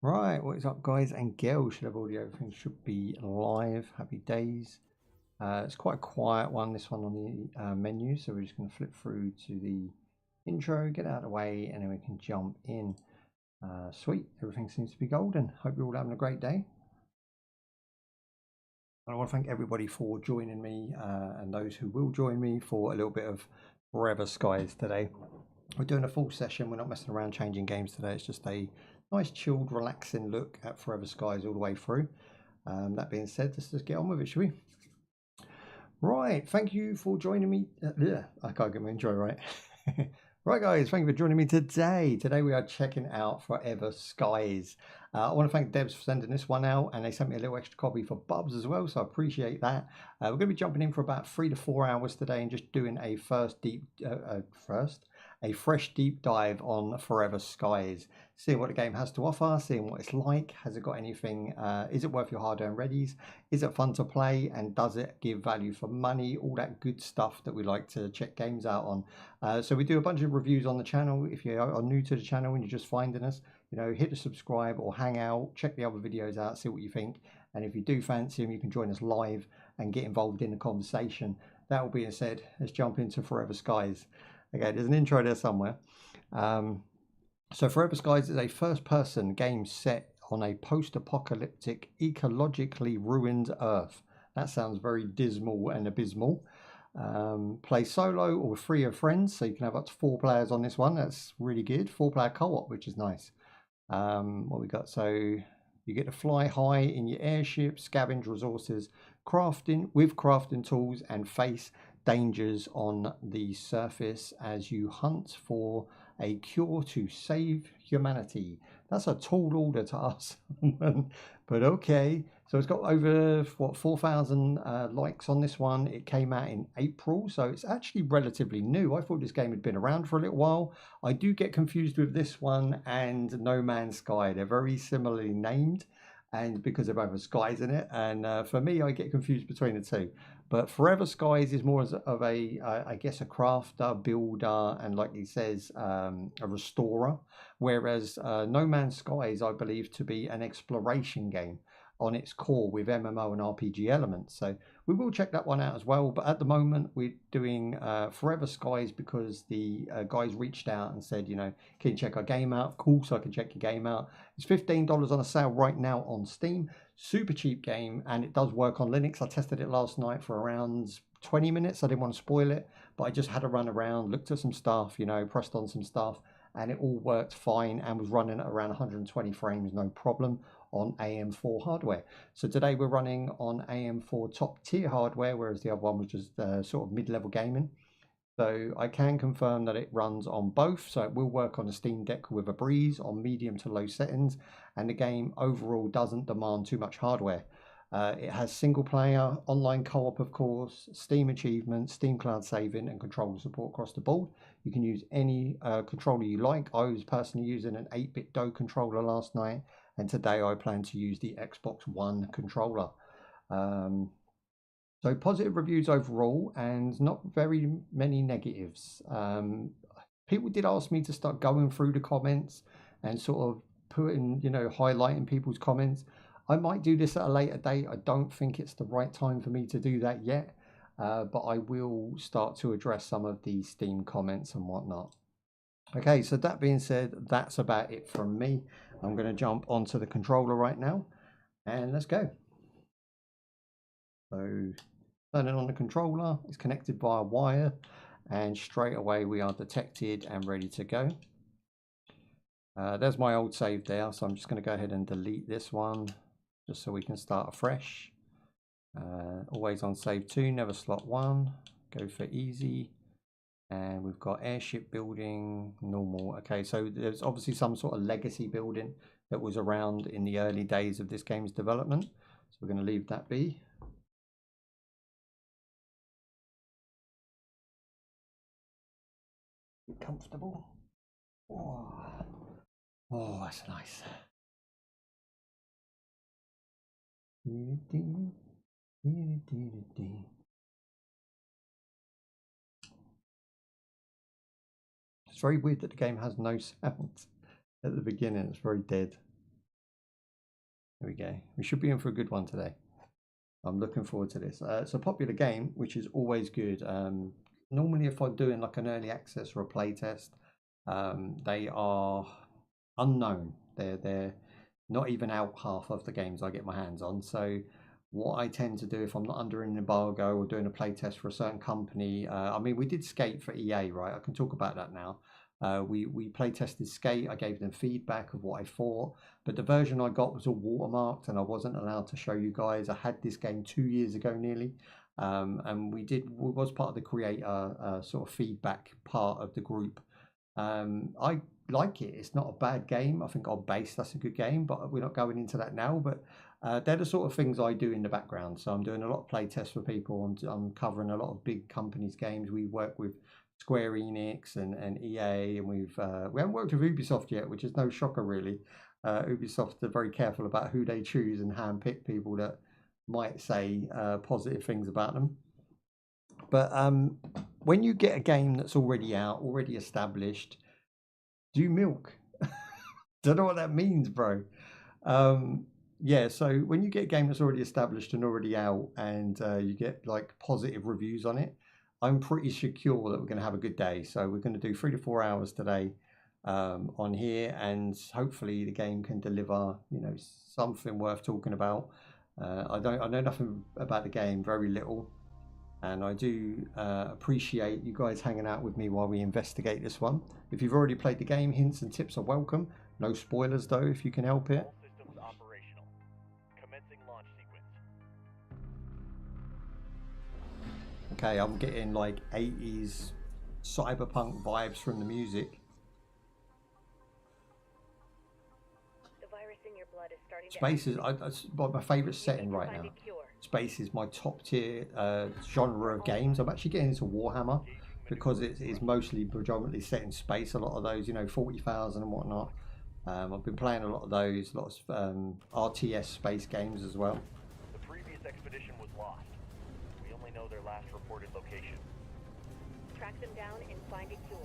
Right, what is up, guys and girls? Should have audio, everything should be live. Happy days. It's quite a quiet one, this one on the menu, so we're just going to flip through to the intro, get out of the way, and then we can jump in. Sweet, everything seems to be golden. Hope you're all having a great day. I want to thank everybody for joining me and those who will join me for a little bit of Forever Skies today. We're doing a full session. We're not messing around changing games today. It's just a nice chilled, relaxing look at Forever Skies all the way through. That being said, let's just get on with it, shall we? Right, thank you for joining me. I can't get my intro right. Right, guys, thank you for joining me today. Today we are checking out Forever Skies. I want to thank Debs for sending this one out, and they sent me a little extra copy for Bubs as well, so I appreciate that. We're going to be jumping in for about 3 to 4 hours today and just doing a fresh deep dive on Forever Skies, seeing what the game has to offer, seeing what it's like. Has it got anything? Is it worth your hard-earned readies? Is it fun to play, and does it give value for money? All that good stuff that we like to check games out on. So we do a bunch of reviews on the channel. If you are new to the channel and you're just finding us, hit the subscribe or hang out, check the other videos out, see what you think. And if you do fancy them, you can join us live and get involved in the conversation. That all being said, let's jump into Forever Skies. Okay, there's an intro there somewhere. So Forever Skies is a first-person game set on a post-apocalyptic, ecologically ruined Earth. That sounds very dismal and abysmal. Play solo or with 3 of friends, so you can have up to 4 players on this one. That's really good. 4-player co-op, which is nice. What we got? So you get to fly high in your airship, scavenge resources, crafting tools, and face dangers on the surface as you hunt for a cure to save humanity. That's a tall order to ask someone, but okay. So it's got over 4,000 likes on this one. It came out in April, so it's actually relatively new. I thought this game had been around for a little while. I do get confused with this one and No Man's Sky. They're very similarly named, and because they're both skies in it, and for me, I get confused between the two. But Forever Skies is more of a, I guess, a crafter, builder, and like he says, a restorer. Whereas No Man's Skies, I believe, to be an exploration game on its core with MMO and RPG elements. So we will check that one out as well. But at the moment, we're doing Forever Skies because the guys reached out and said, can you check our game out? Cool, so I can check your game out. It's $15 on a sale right now on Steam. Super cheap game, and it does work on Linux. I tested it last night for around 20 minutes. I didn't want to spoil it, but I just had a run around, looked at some stuff, pressed on some stuff, and it all worked fine and was running at around 120 frames, no problem, on AM4 hardware. So today we're running on AM4 top tier hardware, whereas the other one was just sort of mid-level gaming. So I can confirm that it runs on both, so it will work on a Steam Deck with a breeze on medium to low settings, and the game overall doesn't demand too much hardware. It has single player, online co-op of course, Steam achievements, Steam cloud saving, and controller support across the board. You can use any controller you like. I was personally using an 8-bit Do controller last night, and today I plan to use the Xbox One controller. So positive reviews overall and not very many negatives. People did ask me to start going through the comments and sort of putting, highlighting people's comments. I might do this at a later date. I don't think it's the right time for me to do that yet, but I will start to address some of the Steam comments and whatnot. Okay, so that being said, that's about it from me. I'm going to jump onto the controller right now and let's go. So turning on the controller, it's connected via wire, and straight away we are detected and ready to go. There's my old save there, so I'm just going to go ahead and delete this one just so we can start afresh. Always on save 2, never slot 1. Go for easy. And we've got airship building, normal. Okay, so there's obviously some sort of legacy building that was around in the early days of this game's development. So we're going to leave that be. Get comfortable. Oh, that's nice. It's very weird that the game has no sound at the beginning. It's very dead. There we go. We should be in for a good one today. I'm looking forward to this. It's a popular game, which is always good. Normally, if I'm doing like an early access or a playtest, they are unknown. They're not even out half of the games I get my hands on. So what I tend to do if I'm not under an embargo or doing a playtest for a certain company, I mean, we did Skate for EA, right? I can talk about that now. We play tested Skate. I gave them feedback of what I thought, but the version I got was all watermarked, and I wasn't allowed to show you guys. I had this game 2 years ago nearly, and we was part of the creator sort of feedback part of the group. I like it. It's not a bad game. I think on base that's a good game, but we're not going into that now. But they're the sort of things I do in the background. So I'm doing a lot of play tests for people. I'm covering a lot of big companies' games. We work with Square Enix and EA, and we haven't worked with Ubisoft yet, which is no shocker really. Ubisoft are very careful about who they choose and handpick people that might say positive things about them. But when you get a game that's already out, already established, do milk. Don't know what that means, bro. Yeah, so when you get a game that's already established and already out, and you get like positive reviews on it, I'm pretty secure that we're going to have a good day. So we're going to do 3 to 4 hours today on here, and hopefully the game can deliver, you know, something worth talking about. I know nothing about the game, very little, and I do appreciate you guys hanging out with me while we investigate this one. If you've already played the game, hints and tips are welcome. No spoilers though, if you can help it. Okay, I'm getting like 80s cyberpunk vibes from the music. The virus in your blood is starting Space is that's my favourite setting right now. Space is my top tier genre of games. I'm actually getting into Warhammer because it is mostly predominantly set in space. A lot of those, you know, 40,000 and whatnot. I've been playing a lot of those, lots of RTS space games as well. The previous expedition was lost. We only know their last reported location. Track them down and find a cure.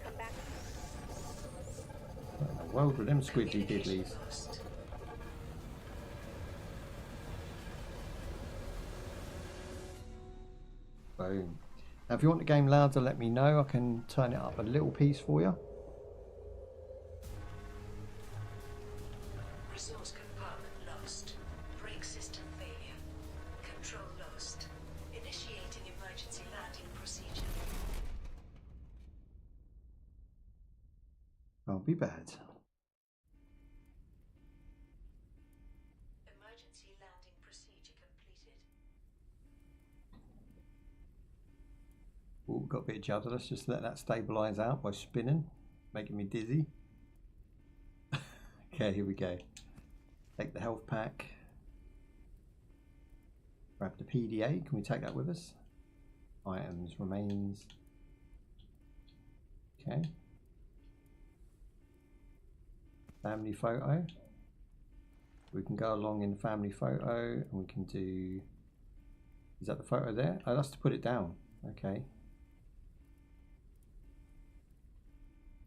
Come back. What in the world with them squiddly diddlies? Boom. Now if you want the game louder, let me know. I can turn it up a little piece for you. Resource compartment lost. Brake system failure. Control lost. Initiating emergency landing procedure. Won't be bad. Emergency landing procedure completed. Oh, got a bit of judder. Let's just let that stabilize out by spinning, making me dizzy. Okay, here we go. Take the health pack. Grab the PDA. Can we take that with us? Items, remains. Okay. Family photo. We can go along in family photo and we can do. Is that the photo there? Oh, that's to put it down. Okay.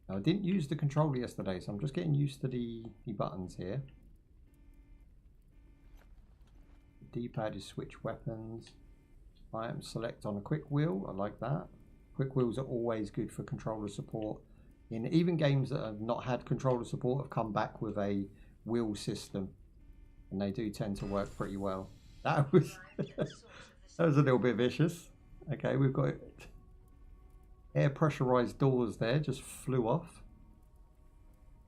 Now, I didn't use the controller yesterday, so I'm just getting used to the buttons here. The D-pad is switch weapons. Item select on a quick wheel. I like that. Quick wheels are always good for controller support. In even games that have not had controller support have come back with a wheel system, and they do tend to work pretty well. That was that was a little bit vicious. Okay, we've got air pressurized doors there, just flew off.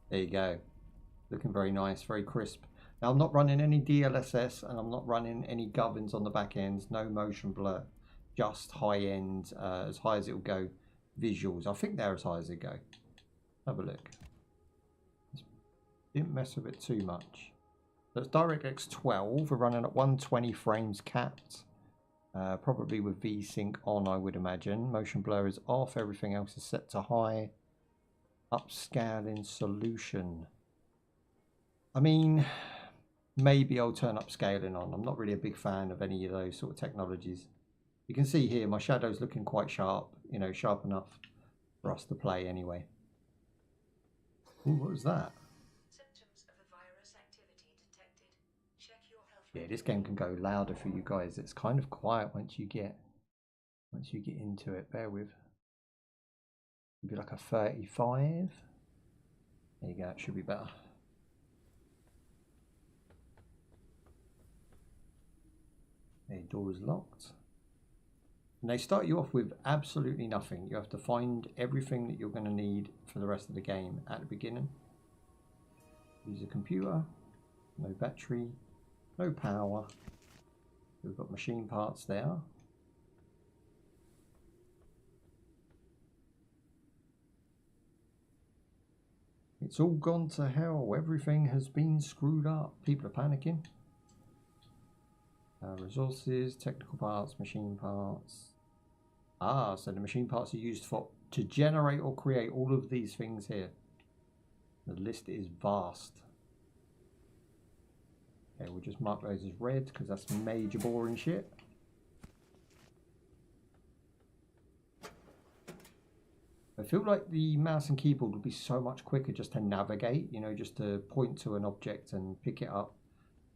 There you go. Looking very nice, very crisp. Now I'm not running any DLSS and I'm not running any gubbins on the back ends, no motion blur, just high end, as high as it will go, visuals. I think they're as high as they go. Have a look. Didn't mess with it too much. So it's DirectX 12, we're running at 120 frames capped. Probably with VSync on, I would imagine. Motion blur is off, everything else is set to high. Upscaling solution. I mean, maybe I'll turn upscaling on. I'm not really a big fan of any of those sort of technologies. You can see here my shadow's looking quite sharp, you know, sharp enough for us to play anyway. Ooh, what was that? Symptoms of a virus activity detected. Yeah, this game can go louder for you guys. It's kind of quiet once you get into it. Bear with. Maybe like a 35. There you go, it should be better. The door is locked. And they start you off with absolutely nothing. You have to find everything that you're going to need for the rest of the game at the beginning. Use a computer, no battery, no power. We've got machine parts there. It's all gone to hell. Everything has been screwed up. People are panicking. Resources, technical parts, machine parts. Ah, so the machine parts are used to generate or create all of these things here. The list is vast. Okay, we'll just mark those as red because that's major boring shit. I feel like the mouse and keyboard would be so much quicker just to navigate, you know, just to point to an object and pick it up.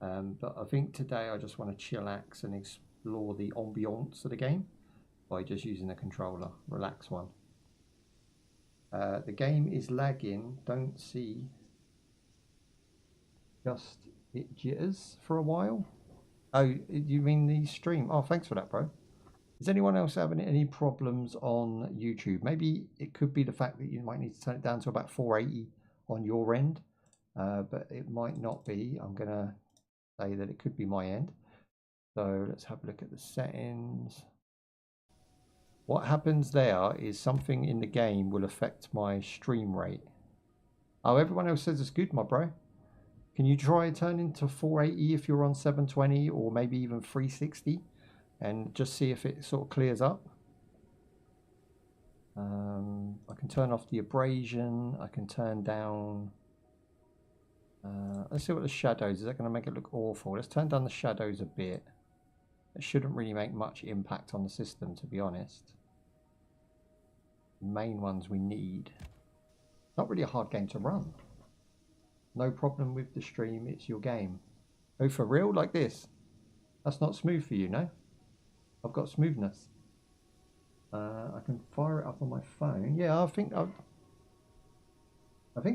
But I think today I just want to chillax and explore the ambiance of the game by just using a controller. Relax one. The game is lagging. Don't see. Just it jitters for a while. Oh, you mean the stream? Oh, thanks for that, bro. Is anyone else having any problems on YouTube? Maybe it could be the fact that you might need to turn it down to about 480 on your end, but it might not be. I'm going to say that it could be my end. So let's have a look at the settings. What happens there is something in the game will affect my stream rate. Oh, everyone else says it's good, my bro. Can you try turning to 480 if you're on 720 or maybe even 360 and just see if it sort of clears up? I can turn off the abrasion. I can turn down... let's see what the shadows... Is that going to make it look awful? Let's turn down the shadows a bit. It shouldn't really make much impact on the system, to be honest. The main ones we need. Not really a hard game to run. No problem with the stream, it's your game. Oh, for real? Like this? That's not smooth for you, no? I've got smoothness. I can fire it up on my phone. Yeah, I think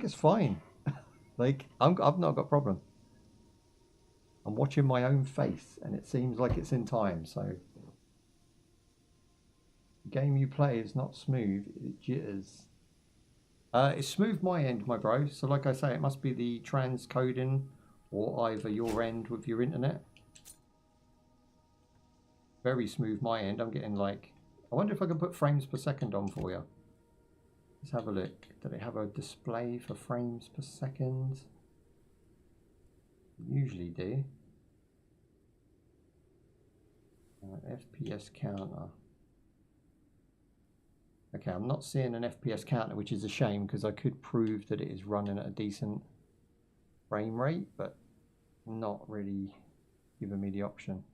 it's fine. Like, I've not got a problem. I'm watching my own face and it seems like it's in time, so... The game you play is not smooth, it jitters. It's smooth my end, my bro. So like I say, it must be the transcoding or either your end with your internet. Very smooth my end. I'm getting like... I wonder if I can put frames per second on for you. Let's have a look. Do they have a display for frames per second? Usually do. FPS counter. Okay, I'm not seeing an FPS counter, which is a shame because I could prove that it is running at a decent frame rate, but not really giving me the option.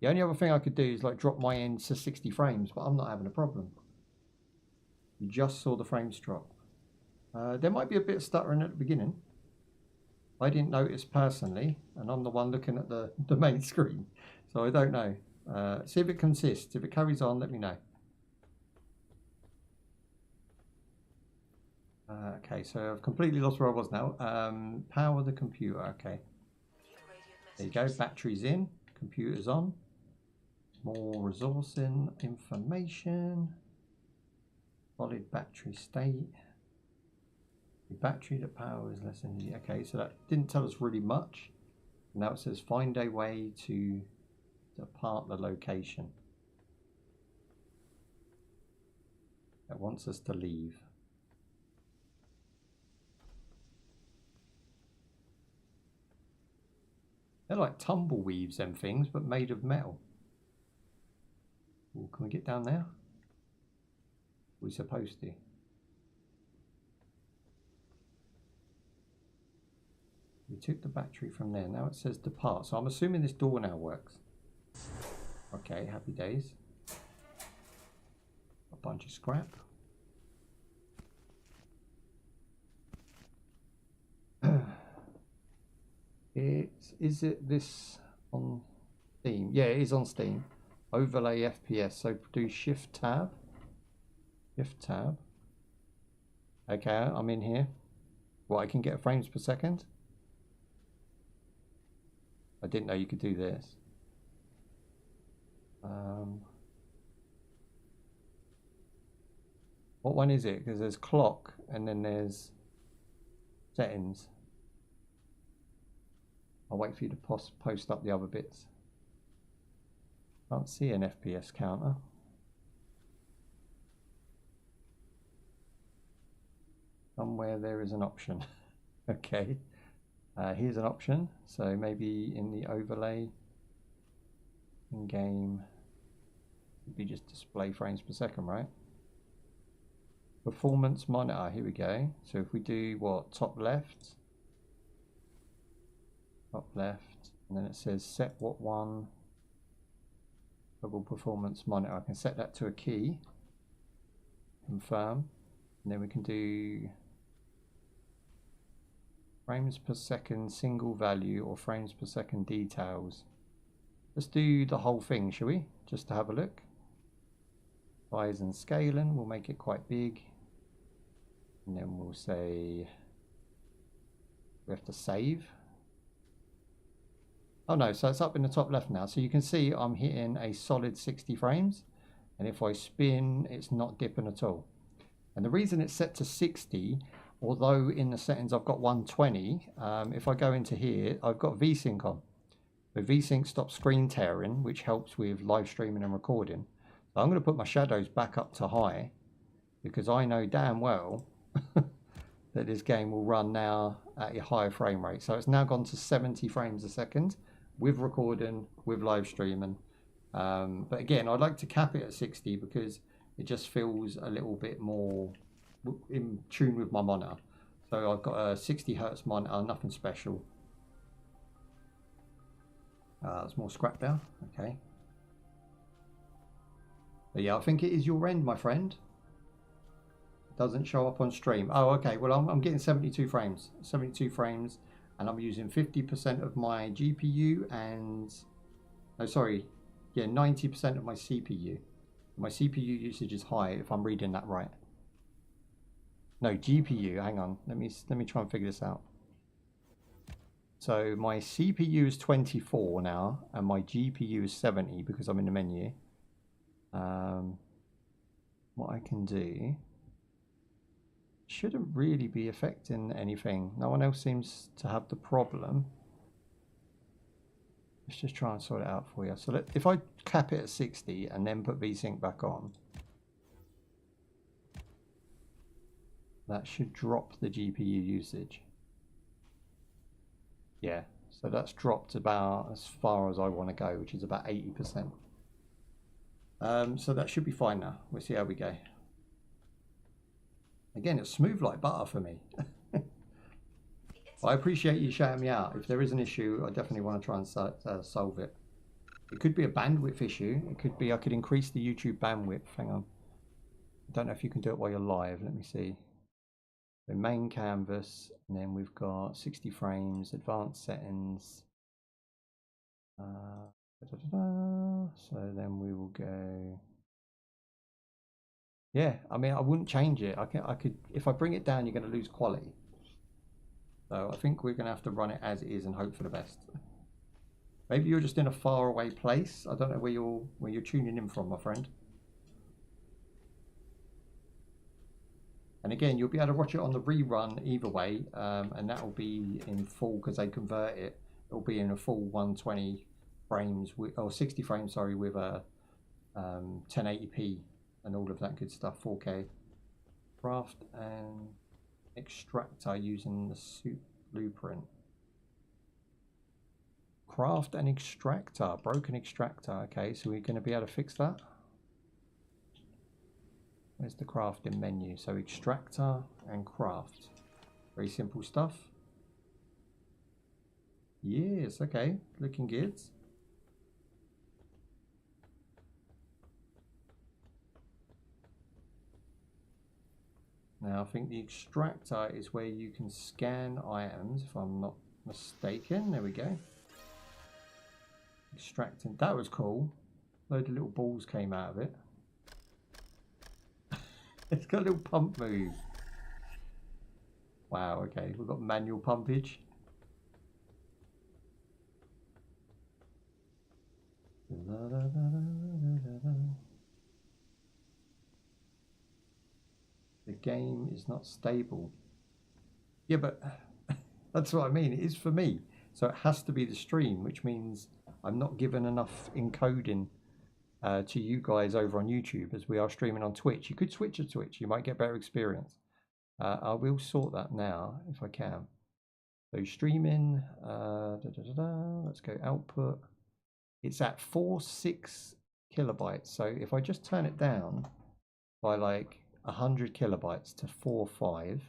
The only other thing I could do is like drop my end to 60 frames, but I'm not having a problem. You just saw the frames drop. There might be a bit of stuttering at the beginning. I didn't notice personally, and I'm the one looking at the main screen, so I don't know. See if it consists. If it carries on, let me know. Okay, so I've completely lost where I was now. Power the computer. Okay. There you go. Batteries in. Computer's on. More resourcing information. Solid battery state. The battery to power is less than... Okay, so that didn't tell us really much. Now it says find a way to depart the location. It wants us to leave. They're like tumbleweaves and things, but made of metal. Ooh, can we get down there? We're supposed to. We took the battery from there. Now it says depart. So I'm assuming this door now works. Okay, happy days. A bunch of scrap. Is it this on Steam? Yeah, it is on Steam. Overlay FPS. So do Shift Tab. Shift Tab. Okay, I'm in here. Well, I can get frames per second. I didn't know you could do this. What one is it? Because there's clock and then there's settings. I'll wait for you to post up the other bits. Can't see an FPS counter. Somewhere there is an option. Okay. Here's an option. So maybe in the overlay, in game, it'd be just display frames per second, right? Performance monitor, here we go. So if we do what, top left, and then it says set what one, global performance monitor. I can set that to a key, confirm, and then we can do frames per second single value or frames per second details. Let's do the whole thing, shall we? Just to have a look. Size and scaling, we'll make it quite big. And then we'll say we have to save. Oh no, so it's up in the top left now. So you can see I'm hitting a solid 60 frames. And if I spin, it's not dipping at all. And the reason it's set to 60, although in the settings I've got 120, if I go into here, I've got VSync on. So VSync stops screen tearing, which helps with live streaming and recording. So I'm going to put my shadows back up to high, because I know damn well that this game will run now at a higher frame rate. So it's now gone to 70 frames a second with recording, with live streaming. But again, I'd like to cap it at 60 because it just feels a little bit more in tune with my monitor. So I've got a 60 Hertz monitor, nothing special. There's more scrap there. Okay. But yeah, I think it is your end, my friend. It doesn't show up on stream. Oh, okay. Well, I'm getting 72 frames. 72 frames. And I'm using 50% of my GPU and... No, sorry. Yeah, 90% of my CPU. My CPU usage is high, if I'm reading that right. No, GPU. Hang on. Let me try and figure this out. So my CPU is 24 now, and my GPU is 70 because I'm in the menu. What I can do shouldn't really be affecting anything. No one else seems to have the problem. Let's just try and sort it out for you. So if I cap it at 60 and then put VSync back on, that should drop the GPU usage. Yeah, so that's dropped about as far as I want to go, which is about 80%. So that should be fine now. We'll see how we go. Again, it's smooth like butter for me. I appreciate you shouting me out. If there is an issue, I definitely want to try and solve it. It could be a bandwidth issue. It could be I could increase the YouTube bandwidth. Hang on. I don't know if you can do it while you're live. Let me see. So main canvas, and then we've got 60 frames, advanced settings. So then we will go. Yeah, I mean, I wouldn't change it. I could, if I bring it down, you're going to lose quality. So I think we're going to have to run it as is and hope for the best. Maybe you're just in a far away place. I don't know where you're tuning in from, my friend. And again, you'll be able to watch it on the rerun either way, and that will be in full because they convert it. It'll be in a full 120 frames, or 60 frames, sorry, with a 1080p and all of that good stuff, 4K. Craft and extractor using the suit blueprint. Craft and extractor, broken extractor. Okay, so we're going to be able to fix that. Where's the crafting menu? So extractor and craft. Very simple stuff. Yes, okay, looking good. Now I think the extractor is where you can scan items, if I'm not mistaken. There we go. Extracting. That was cool. Load of little balls came out of it. It's got a little pump move. Wow, okay. We've got manual pumpage. The game is not stable. Yeah, but that's what I mean. It is for me. So it has to be the stream, which means I'm not given enough encoding to you guys over on YouTube as we are streaming on Twitch. You could switch to Twitch. You might get better experience. I will sort that now if I can. So streaming, let's go output. It's at 4.6 kilobytes. So if I just turn it down by like 100 kilobytes to 4.5,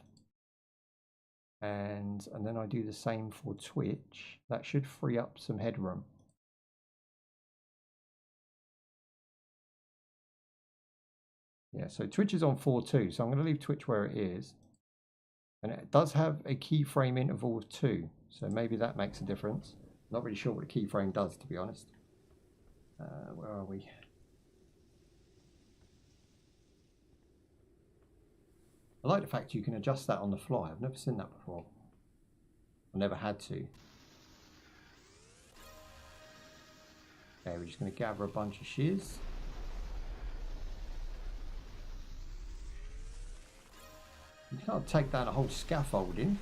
and then I do the same for Twitch, that should free up some headroom. Yeah, so Twitch is on 4.2, so I'm going to leave Twitch where it is. And it does have a keyframe interval of 2, so maybe that makes a difference. Not really sure what a keyframe does, to be honest. Where are we? I like the fact you can adjust that on the fly. I've never seen that before. I never had to. Okay, we're just going to gather a bunch of shears. You can't take down a whole scaffolding.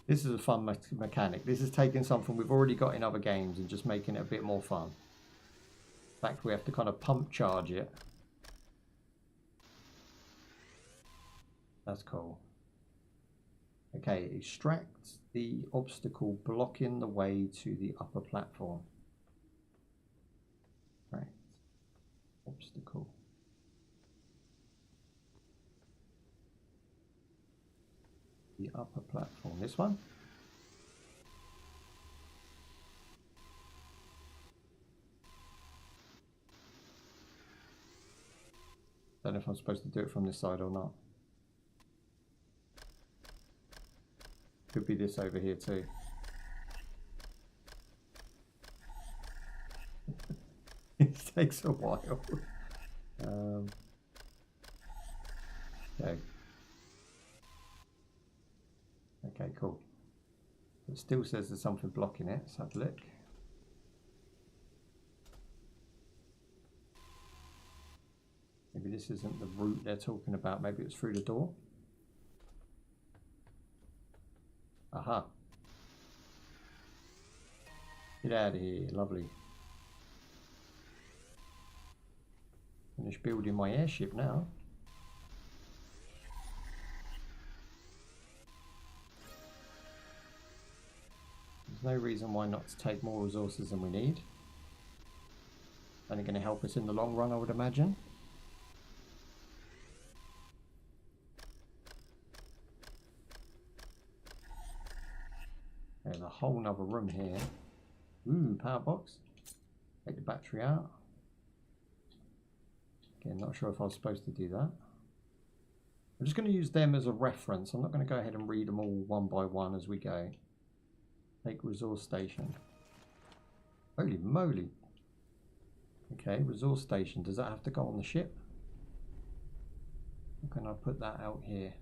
This is a fun mechanic. This is taking something we've already got in other games and just making it a bit more fun. In fact, we have to kind of pump charge it. That's cool. Okay, extract the obstacle blocking the way to the upper platform. Right. Obstacle. The upper platform. This one? Don't know if I'm supposed to do it from this side or not. Could be this over here too. It takes a while. Okay. Okay, cool. It still says there's something blocking it. Let's have a look. Maybe this isn't the route they're talking about. Maybe it's through the door. Aha. Get out of here. Lovely. Finish building my airship now. There's no reason why not to take more resources than we need. Only going to help us in the long run, I would imagine. There's a whole nother room here. Ooh, power box. Take the battery out. Again, not sure if I was supposed to do that. I'm just going to use them as a reference. I'm not going to go ahead and read them all one by one as we go. Take resource station. Holy moly. Okay, resource station. Does that have to go on the ship? How can I put that out here?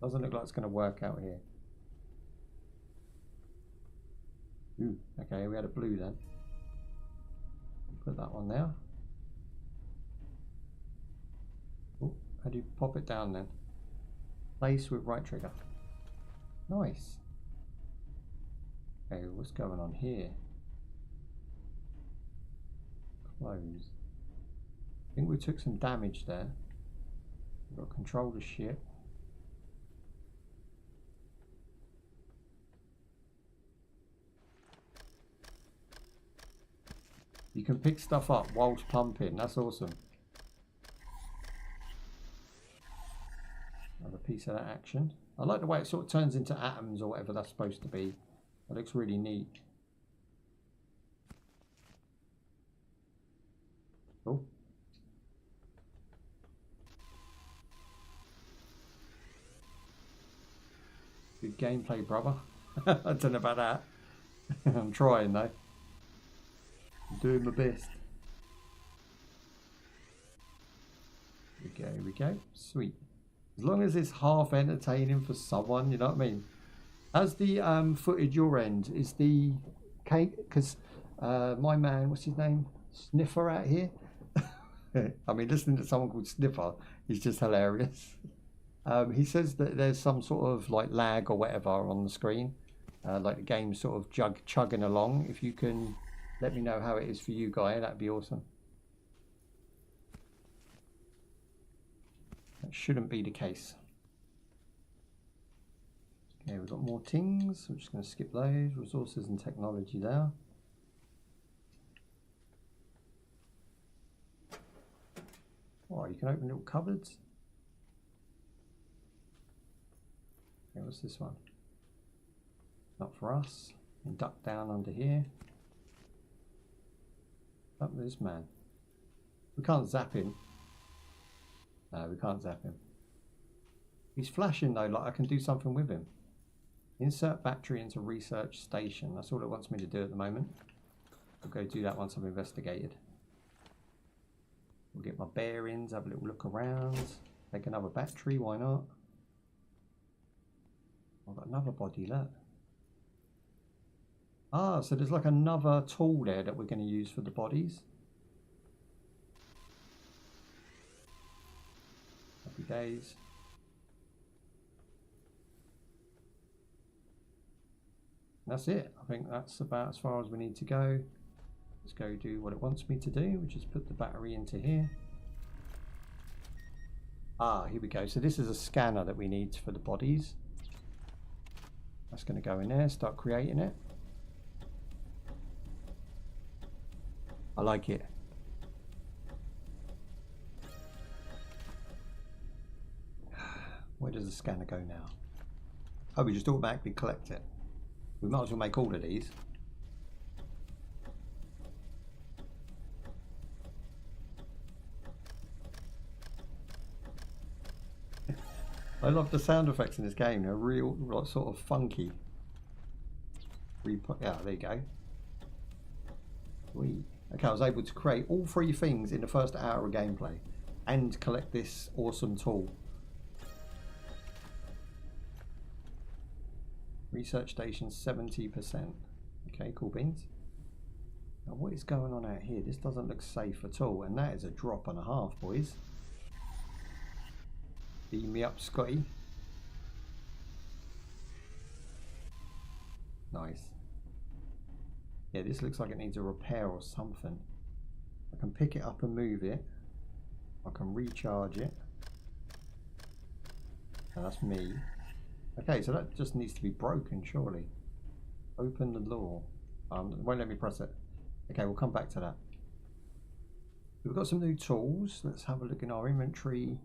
Doesn't look like it's going to work out here. Ooh, okay, we had a blue then. Put that one there. Oh, how do you pop it down then? Place with right trigger. Nice. Okay, what's going on here? Close. I think we took some damage there. We've got to control the ship. You can pick stuff up whilst pumping. That's awesome. Another piece of that action. I like the way it sort of turns into atoms or whatever that's supposed to be. That looks really neat. Oh. Good gameplay, brother. I don't know about that. I'm trying though. I'm doing my best. Here we go. Sweet. As long as it's half entertaining for someone, you know what I mean? How's the footage your end? Is the cake? Because my man, what's his name? Sniffer out here. I mean, listening to someone called Sniffer is just hilarious. He says that there's some sort of like lag or whatever on the screen, like the game's sort of chugging along. If you can let me know how it is for you, Guy, that'd be awesome. That shouldn't be the case. Okay, we've got more things. I'm just going to skip those. Resources and technology there. Oh, you can open little cupboards. Okay, what's this one? Not for us. And duck down under here. Up with this man. We can't zap him. No, we can't zap him. He's flashing though, like I can do something with him. Insert battery into research station. That's all it wants me to do at the moment. I'll go do that once I've investigated. We'll get my bearings, have a little look around. Take another battery, why not? I've got another body, look. Ah, so there's like another tool there that we're going to use for the bodies. Happy days. That's it. I think that's about as far as we need to go. Let's go do what it wants me to do, which is put the battery into here. Ah, here we go. So this is a scanner that we need for the bodies. That's going to go in there, start creating it. I like it. Where does the scanner go now? Oh, we just automatically collect it. We might as well make all of these. I love the sound effects in this game. They're real, like, sort of funky. Yeah, there you go. Sweet. Okay, I was able to create all three things in the first hour of gameplay and collect this awesome tool. Research station 70%. Okay, cool beans. Now what is going on out here? This doesn't look safe at all, and that is a drop and a half, boys. Beam me up, Scotty. Nice. Yeah, this looks like it needs a repair or something. I can pick it up and move it. I can recharge it. And that's me. Okay, so that just needs to be broken, surely. Open the door. It won't let me press it. Okay, we'll come back to that. We've got some new tools. Let's have a look in our inventory.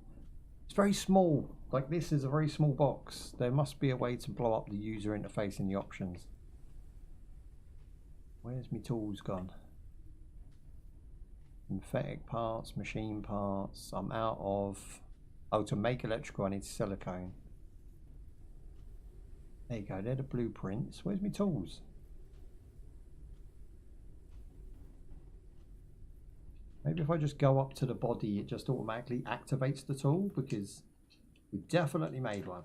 It's very small. Like, this is a very small box. There must be a way to blow up the user interface in the options. Where's my tools gone? Synthetic parts, machine parts. I'm out of... Oh, to make electrical I need silicone. There you go, they're the blueprints. Where's my tools? Maybe if I just go up to the body, it just automatically activates the tool, because we definitely made one.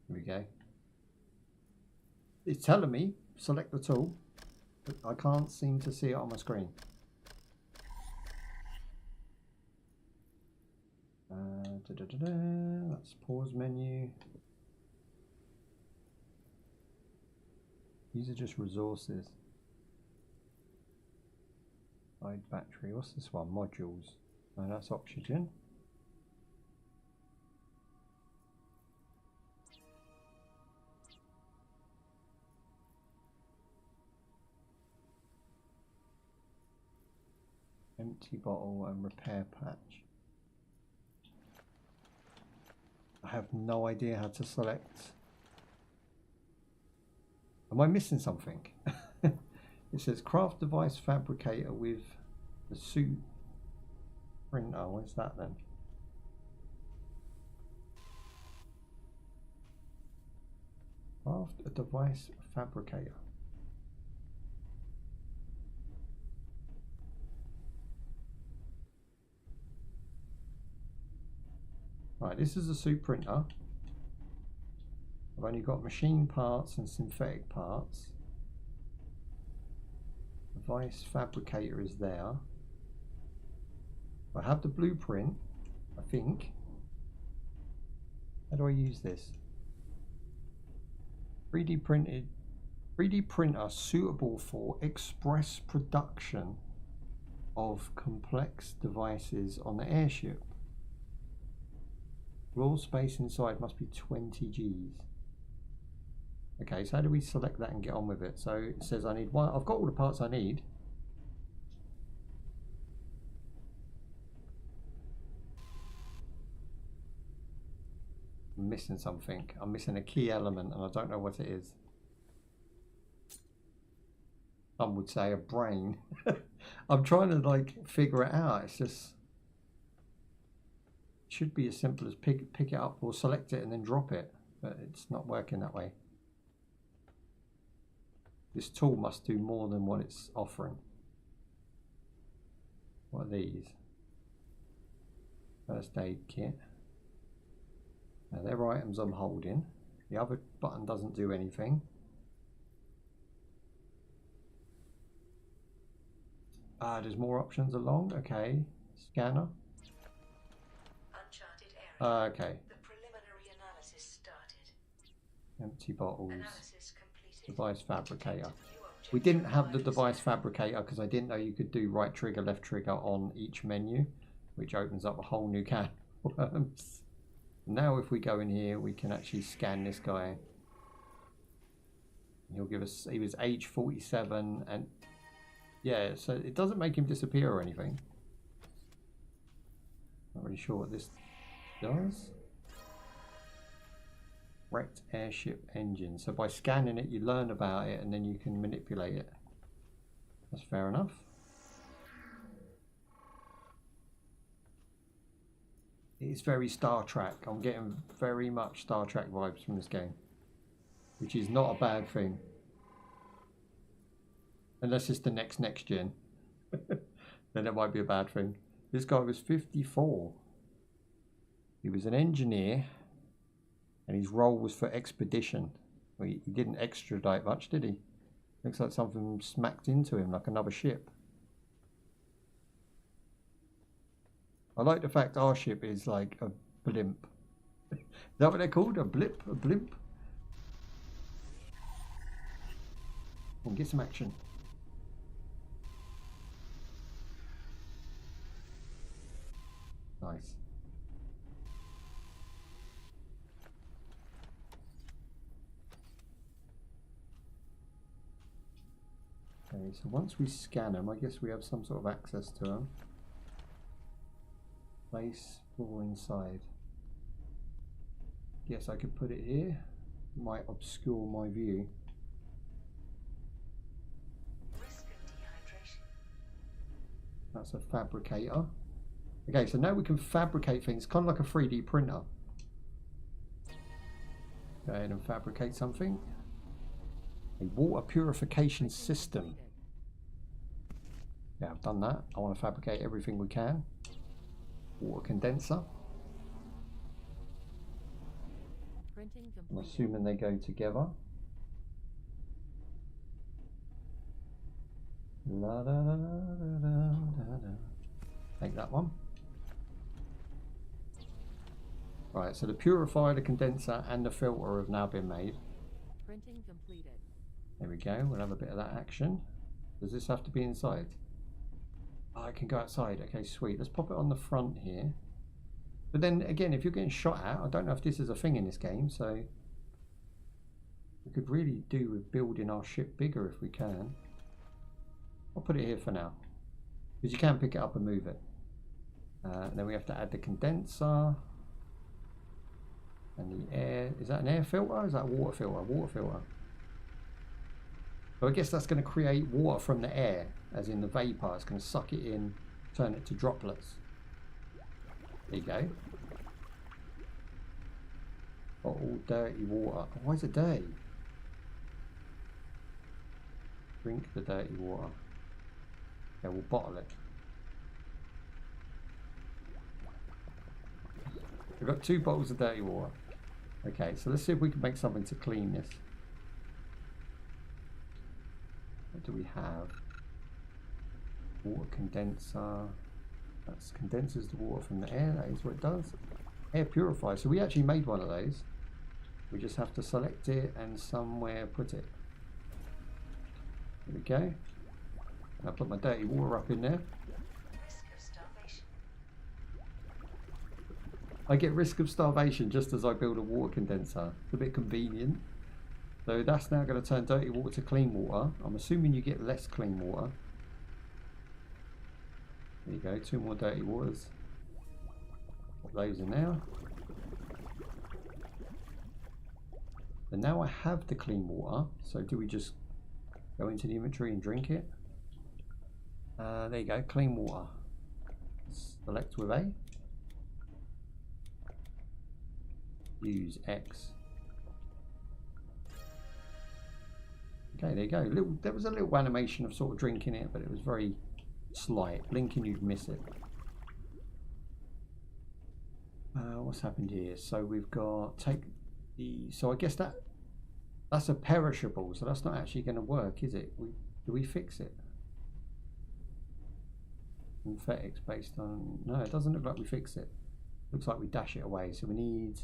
Here we go. It's telling me, select the tool, but I can't seem to see it on my screen. That's pause menu. These are just resources. Side battery. What's this one? Modules. No, that's oxygen. Empty bottle and repair patch. I have no idea how to select. Am I missing something? It says craft device fabricator with the suit printer. Where's that then? Craft a device fabricator. Right, this is a suit printer. I've only got machine parts and synthetic parts. Device fabricator is there. I have the blueprint, I think. How do I use this? 3D printer suitable for express production of complex devices on the airship. Floor space inside must be 20 Gs. Okay, so how do we select that and get on with it? So it says I need one. I've got all the parts I need. I'm missing something. I'm missing a key element and I don't know what it is. Some would say a brain. I'm trying to like figure it out. It's just should be as simple as pick it up or select it and then drop it, but it's not working that way. This tool must do more than what it's offering. What are these? First aid kit. Now they're items I'm holding. The other button doesn't do anything. There's more options along. Okay. Scanner. Uncharted area. Okay. The preliminary analysis started. Empty bottles. Analysis completed. Device fabricator. New We objective didn't have the required device scan. fabricator because I didn't know you could do right trigger, left trigger on each menu, which opens up a whole new can of worms. Now if we go in here, we can actually scan this guy. He'll give us, he was age 47 and yeah, so it doesn't make him disappear or anything. Not really sure what this does. Wrecked airship engine. So by scanning it, you learn about it and then you can manipulate it. That's fair enough. It's very Star Trek. I'm getting very much Star Trek vibes from this game, which is not a bad thing. Unless it's the next gen. Then it might be a bad thing. This guy was 54. He was an engineer and his role was for expedition. Well, he didn't extradite much, did he? Looks like something smacked into him, like another ship. I like the fact our ship is like a blimp. Is that what they're called? A blip? A blimp? And get some action. Nice. Okay, so once we scan them, I guess we have some sort of access to them. Place floor inside. Guess I could put it here. Might obscure my view. Risk of dehydration. That's a fabricator. Okay, so now we can fabricate things, kind of like a 3D printer. Go ahead and fabricate something. A water purification system. Yeah, I've done that. I want to fabricate everything we can. Water condenser. Printing I'm complete. assuming they go together. La da da da da da da. Take that one. Right, so the purifier, the condenser, and the filter have now been made. Printing completed. There we go. We'll have a bit of that action. Does this have to be inside? Oh, I can go outside. Okay, sweet. Let's pop it on the front here. But then again, if you're getting shot at, I don't know if this is a thing in this game, so we could really do with building our ship bigger if we can. I'll put it here for now, because you can pick it up and move it. And then we have to add the condenser and the air. Is that an air filter or is that a water filter? Water filter. So I guess that's going to create water from the air, as in the vapor. It's going to suck it in, turn it to droplets. There you go. Got all dirty water. Why is it dirty? Drink the dirty water. Okay, we'll bottle it. We've got 2 bottles of dirty water. Okay, so let's see if we can make something to clean this. What do we have? Water condenser. That condenses the water from the air. That is what it does. Air purifier. So we actually made one of those. We just have to select it and somewhere put it. There we go. I'll put my dirty water up in there. Risk of starvation. I get risk of starvation just as I build a water condenser. It's a bit convenient. So that's now going to turn dirty water to clean water. I'm assuming you get less clean water. There you go, 2 more dirty waters. Put those in there. And now I have the clean water. So do we just go into the inventory and drink it? There you go, clean water. Select with A. Use X. Okay, there you go. There was a little animation of sort of drinking it, but it was very slight. Blinking, you'd miss it. What's happened here? So we've got so I guess that's a perishable, so that's not actually going to work, is it? Do we fix it? Synthetics based on... No, it doesn't look like we fix it. Looks like we dash it away. So we need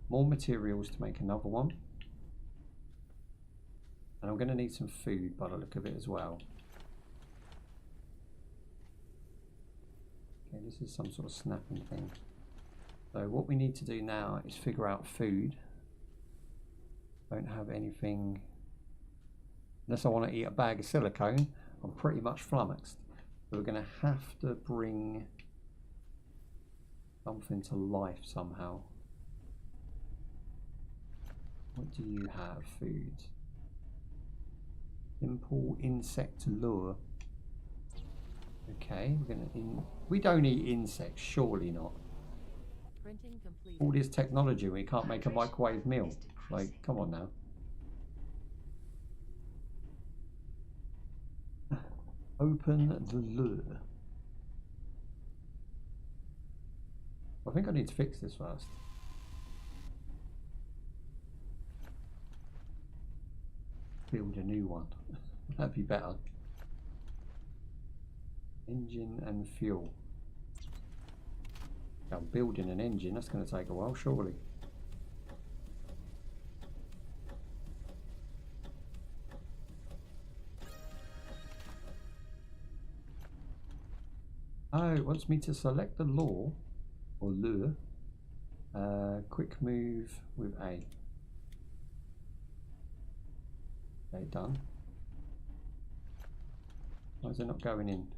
more materials to make another one. And I'm going to need some food by the look of it as well. Okay, this is some sort of snapping thing. So what we need to do now is figure out food. Don't have anything... Unless I want to eat a bag of silicone, I'm pretty much flummoxed. So we're going to have to bring something to life somehow. What do you have? Food. Simple insect lure. Okay, we're going to... We don't eat insects, surely not. Printing completed. All this technology, we can't make a microwave meal. Like, come on now. Open the lure. I think I need to fix this first. Build a new one. That'd be better. Engine and fuel. I'm building an engine, that's going to take a while, surely. Oh, it wants me to select the lure, or lure. Quick move with A. Okay, done. Why is it not going in?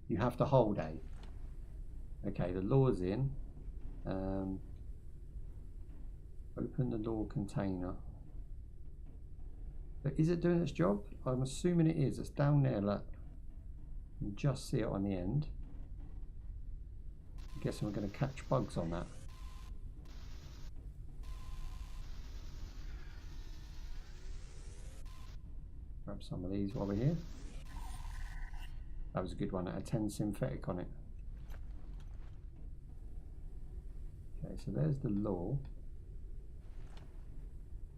You have to hold A. Okay, the lure's in. Open the lure container. But is it doing its job? I'm assuming it is. It's down there, look. You can just see it on the end. I'm guessing we're going to catch bugs on that. Grab some of these while we're here. That was a good one. It had 10 synthetic on it. Okay, so there's the lure.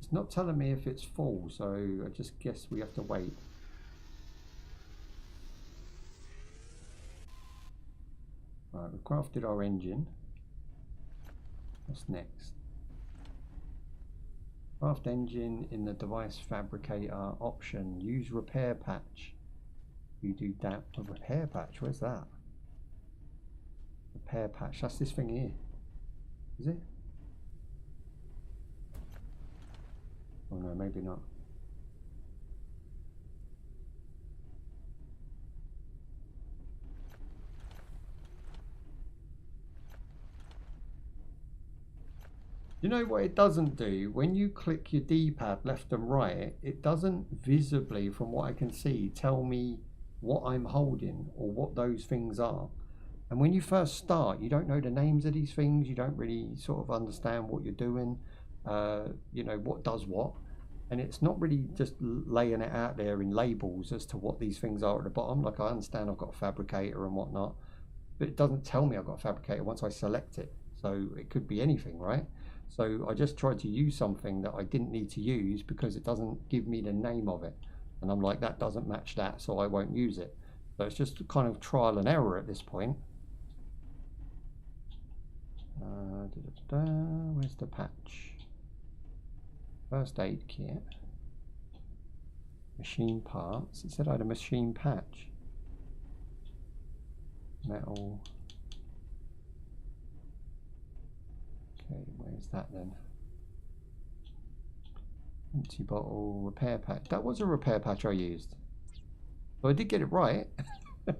It's not telling me if it's full, so I just guess we have to wait. Right, we've crafted our engine. What's next? Craft engine in the device fabricator option. Use repair patch. You do that. A repair patch? Where's that? Repair patch. That's this thing here. Is it? Oh no, maybe not. You know what it doesn't do? When you click your D-pad left and right, it doesn't visibly, from what I can see, tell me what I'm holding or what those things are. And when you first start, you don't know the names of these things, you don't really sort of understand what you're doing. you know, what does what. And it's not really just laying it out there in labels as to what these things are at the bottom. Like, I understand I've got a fabricator and whatnot, but it doesn't tell me I've got a fabricator once I select it. So it could be anything, right? So I just tried to use something that I didn't need to use because it doesn't give me the name of it. And I'm like, that doesn't match that, so I won't use it. So it's just kind of trial and error at this point. Where's the patch? First aid kit. Machine parts. It said I had a machine patch. Metal. Okay, where's that then? Empty bottle, repair patch. That was a repair patch I used. So I did get it right. There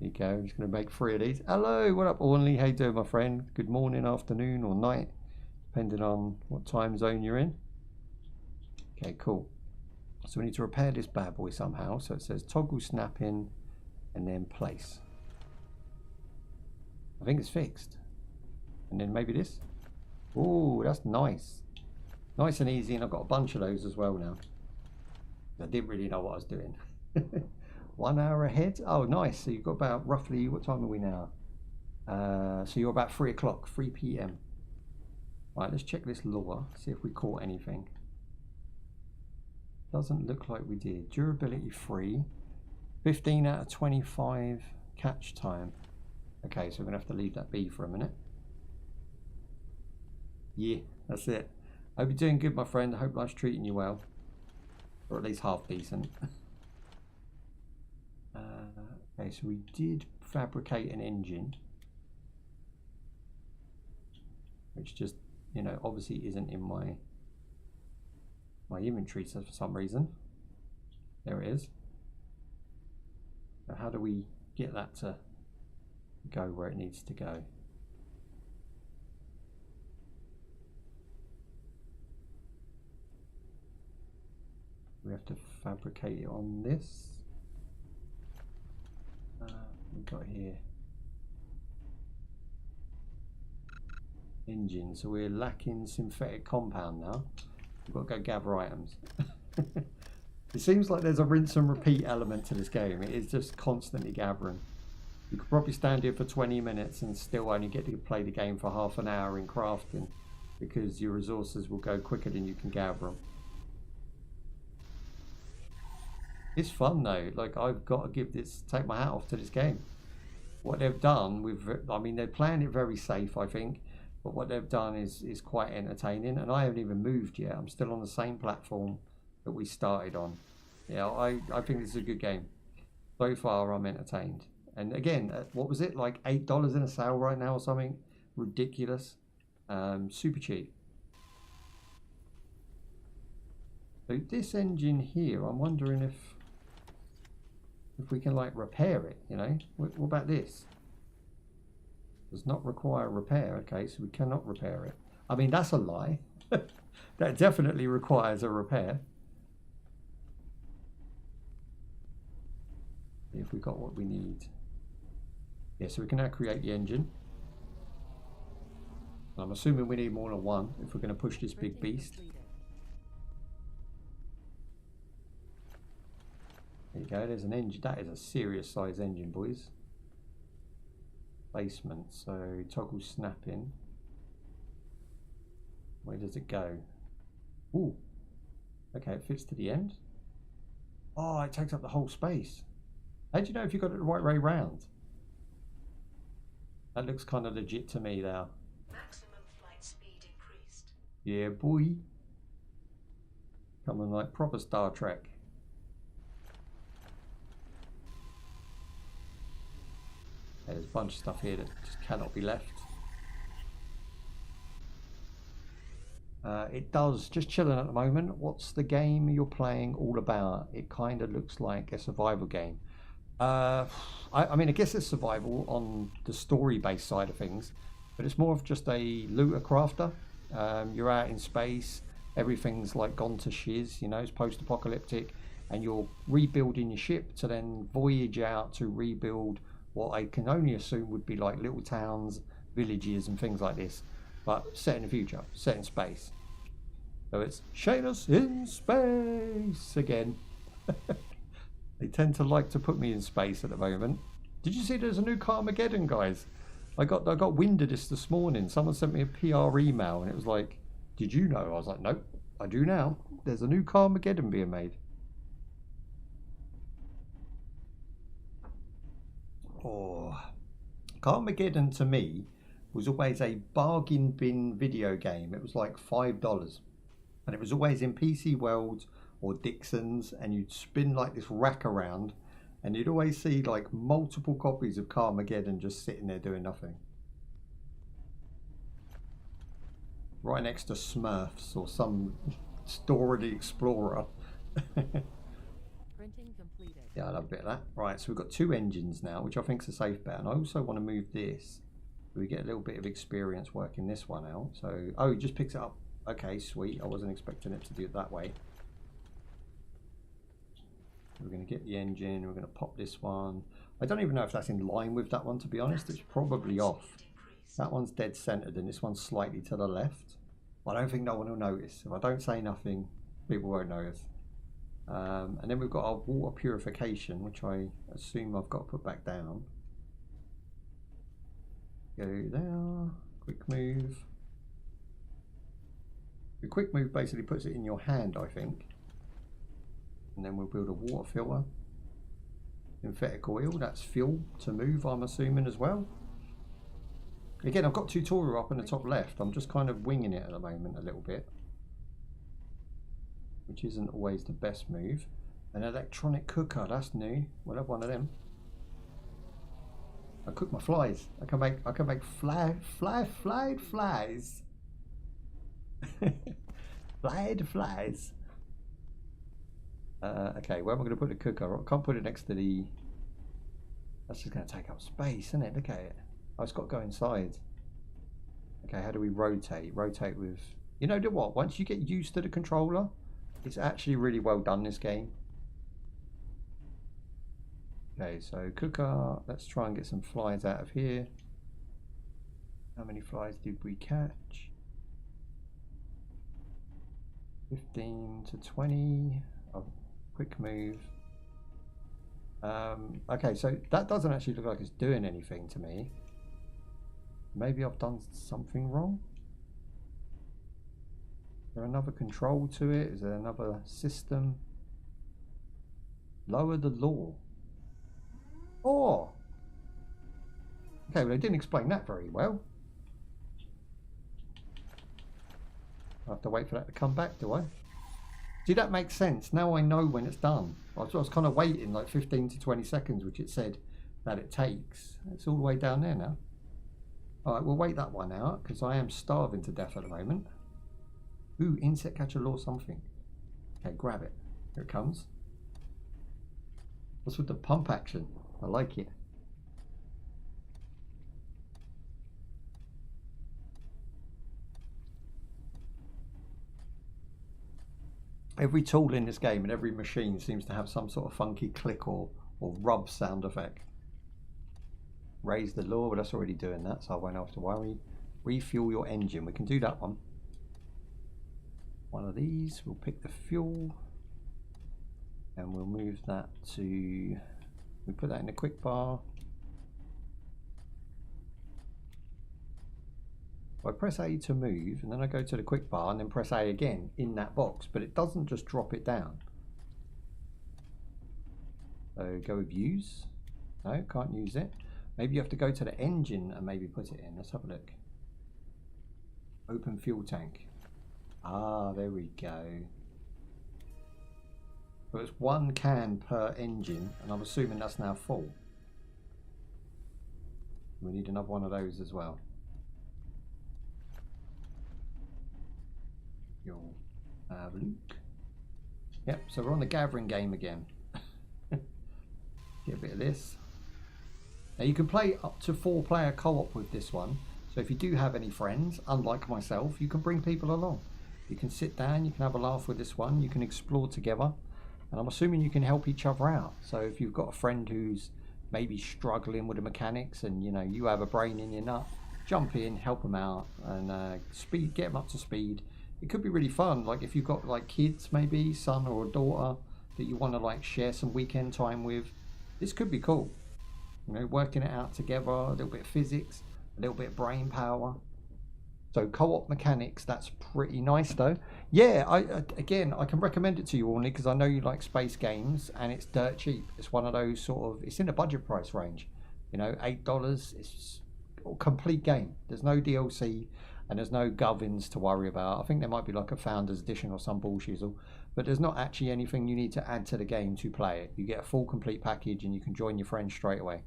you go. I'm just going to make 3 of these. Hello, what up, Ornley? How you doing, my friend? Good morning, afternoon, or night, depending on what time zone you're in. Okay, cool. So we need to repair this bad boy somehow. So it says toggle snap in and then place. I think it's fixed. And then maybe this. Oh, that's nice. Nice and easy, and I've got a bunch of those as well now. I didn't really know what I was doing. 1 hour ahead. Oh, nice. So you've got about roughly, what time are we now? So you're about 3 o'clock, 3 p.m. Right, let's check this lure, see if we caught anything. Doesn't look like we did. Durability 3. 15 out of 25 catch time. Okay, so we're going to have to leave that be for a minute. Yeah, that's it. I hope you're doing good, my friend. I hope life's treating you well. Or at least half decent. Okay, so we did fabricate an engine. Which just, you know, obviously isn't in my inventory for some reason. There it is. So how do we get that to go where it needs to go? We have to fabricate it on this. We've got here engine, so we're lacking synthetic compound now. We've got to go gather items. It seems like there's a rinse and repeat element to this game. It is just constantly gathering. You could probably stand here for 20 minutes and still only get to play the game for half an hour in crafting, because your resources will go quicker than you can gather them. It's fun though. Like, I've got to take my hat off to this game. What they've done with, I mean, they're playing it very safe, I think, but what they've done is quite entertaining. And I haven't even moved yet. I'm still on the same platform that we started on. Yeah, I think this is a good game. So far, I'm entertained. And again, what was it, like $8 in a sale right now or something? Ridiculous. Super cheap. So this engine here, I'm wondering if we can like repair it, you know. What about this? Does not require repair. Okay, so we cannot repair it. I mean, that's a lie. That definitely requires a repair. If we got what we need. Yeah, so we can now create the engine. I'm assuming we need more than one if we're going to push this big beast. There you go, there's an engine. That is a serious size engine, boys. Placement, so toggle snapping. Where does it go? Ooh, okay, it fits to the end. Oh, it takes up the whole space. How do you know if you got it the right way round? That looks kind of legit to me now. Maximum flight speed increased. Yeah, boy. Coming like proper Star Trek. There's a bunch of stuff here that just cannot be left. It does, just chilling at the moment. What's the game you're playing all about? It kind of looks like a survival game. I mean, I guess it's survival on the story-based side of things, but it's more of just a looter crafter. You're out in space, everything's like gone to shiz, you know, it's post-apocalyptic, and you're rebuilding your ship to then voyage out to rebuild what I can only assume would be like little towns, villages and things like this. but set in the future, set in space. So it's Shayna's in space again. They tend to like to put me in space at the moment. Did you see there's a new Carmageddon, guys? I got wind of this morning. Someone sent me a PR email and it was like, did you know? I was like, nope, I do now. There's a new Carmageddon being made. Oh, Carmageddon to me was always a bargain bin video game. It was like $5. And it was always in PC World or Dixon's, and you'd spin like this rack around and you'd always see like multiple copies of Carmageddon just sitting there doing nothing. Right next to Smurfs or some Dora the Explorer. Printing completed. Yeah, I love a bit of that. Right, so we've got 2 engines now, which I think is a safe bet. And I also want to move this so we get a little bit of experience working this one out. So, oh, it just picks it up. Okay, sweet. I wasn't expecting it to do it that way. We're going to get the engine. We're going to pop this one. I don't even know if that's in line with that one, to be honest. It's probably off. That one's dead centered and this one's slightly to the left. I don't think no one will notice. If I don't say nothing, people won't notice. And then we've got our water purification, which I assume I've got to put back down. Go there. Quick move. The quick move basically puts it in your hand, I think. And then we'll build a water filter. Synthetic oil, that's fuel to move, I'm assuming, as well. Again, I've got tutorial up in the top left. I'm just kind of winging it at the moment a little bit, which isn't always the best move. An electronic cooker, that's new. We'll have one of them. I cook my flies. I can make flies. Flies. Okay, where am I going to put the cooker? I can't put it next to the... That's just going to take up space, isn't it? Look at it. Oh, it's got to go inside. Okay, how do we rotate? Rotate with... You know what? Once you get used to the controller, it's actually really well done, this game. Okay, so cooker. Let's try and get some flies out of here. How many flies did we catch? 15 to 20. Oh, quick move. Okay, so that doesn't actually look like it's doing anything to me. Maybe I've done something wrong. Is there another control to it? Is there another system? Lower the law. Oh! Okay, well, they didn't explain that very well. I have to wait for that to come back, do I? See, that makes sense. Now I know when it's done. I was kind of waiting like 15 to 20 seconds, which it said that it takes. It's all the way down there now. Alright, we'll wait that one out, because I am starving to death at the moment. Ooh, insect catcher law something. Okay, grab it. Here it comes. What's with the pump action? I like it. Every tool in this game and every machine seems to have some sort of funky click or rub sound effect. Raise the law, but that's already doing that, so I won't have to worry. Refuel your engine, we can do that one. One of these, we'll pick the fuel and we'll move that to, we put that in the quick bar. I press A to move and then I go to the quick bar and then press A again in that box, but it doesn't just drop it down. So go with use. No, can't use it. Maybe you have to go to the engine and maybe put it in. Let's have a look. Open fuel tank. Ah, there we go. So it's 1 can per engine, and I'm assuming that's now full. We need another one of those as well. You'll have a look. Yep, so we're on the gathering game again. Get a bit of this. Now you can play up to 4-player co-op with this one. So if you do have any friends, unlike myself, you can bring people along. You can sit down, you can have a laugh with this one, you can explore together. And I'm assuming you can help each other out. So if you've got a friend who's maybe struggling with the mechanics and you know you have a brain in your nut, jump in, help them out, and get them up to speed. It could be really fun. Like if you've got like kids, maybe son or a daughter that you want to like share some weekend time with, this could be cool. You know, working it out together, a little bit of physics, a little bit of brain power. So co-op mechanics, that's pretty nice though. Yeah, again, I can recommend it to you, Orny, because I know you like space games, and it's dirt cheap. It's one of those sort of, it's in a budget price range. You know, $8, it's a complete game. There's no DLC, and there's no gubbins to worry about. I think there might be like a Founders Edition or some bullshizzle, but there's not actually anything you need to add to the game to play it. You get a full complete package, and you can join your friends straight away.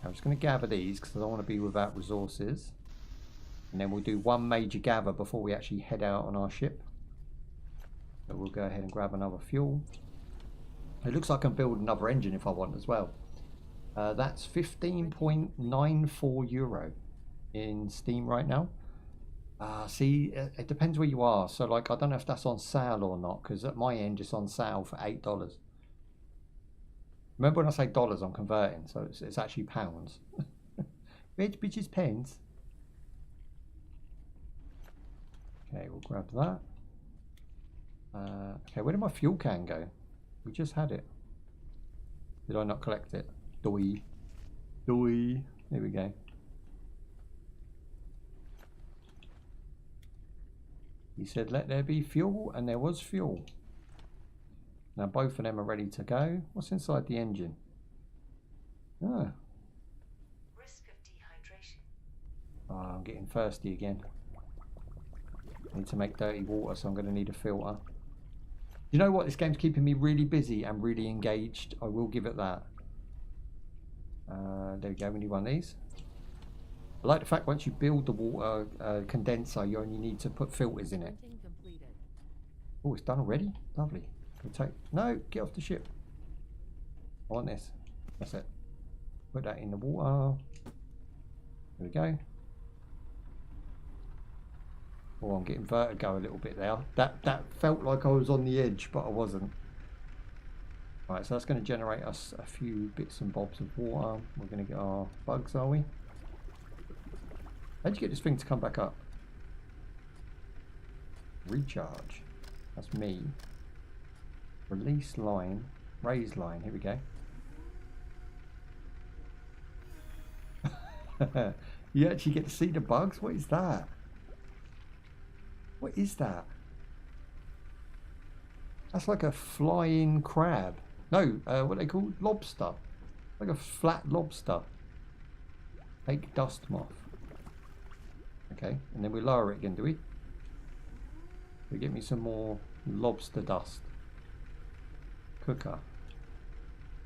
I'm just going to gather these because I don't want to be without resources. And then we'll do one major gather before we actually head out on our ship. So we'll go ahead and grab another fuel. It looks like I can build another engine if I want as well. That's 15.94 euro in Steam right now. See, it depends where you are. So like, I don't know if that's on sale or not, because at my end it's on sale for $8. Remember when I say dollars, I'm converting, so it's actually pounds. Which is pence. Okay, we'll grab that. Okay, where did my fuel can go? We just had it. Did I not collect it? Doi. Doi. There we go. He said, let there be fuel, and there was fuel. Now both of them are ready to go. What's inside the engine? Ah. Risk of dehydration. Oh, I'm getting thirsty again. I need to make dirty water, so I'm going to need a filter. You know what? This game's keeping me really busy and really engaged. I will give it that. There we go. We need one of these. I like the fact once you build the water condenser, you only need to put filters in it. Printing completed. Oh, it's done already? Lovely. No, get off the ship. I want this. That's it. Put that in the water. There we go. Oh, I'm getting vertigo a little bit there. That felt like I was on the edge, but I wasn't. Right, so that's going to generate us a few bits and bobs of water. We're going to get our bugs, are we? How'd you get this thing to come back up? Recharge. That's me. Release line, raise line, here we go. You actually get to see the bugs? What is that? What is that? That's like a flying crab. No, what are they called? Lobster. Like a flat lobster. Fake dust moth. Okay, and then we lower it again, do we? We get me some more lobster dust. Cooker.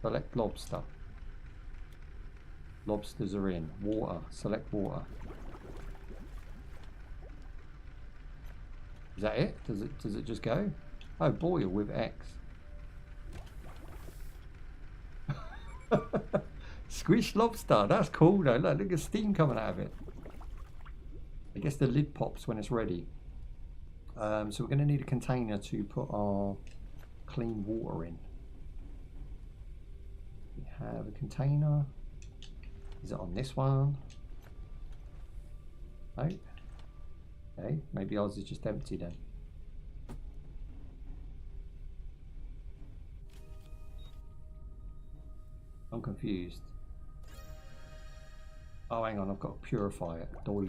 Select lobster. Lobsters are in. Water. Select water. Is that it? Does it just go? Oh, boil with X. Squish lobster. That's cool though. Look at steam coming out of it. I guess the lid pops when it's ready. So we're going to need a container to put our clean water in. We have a container. Is it on this one? No. Okay, maybe ours is just empty then. I'm confused. Oh, hang on, I've got to purify it. Doi.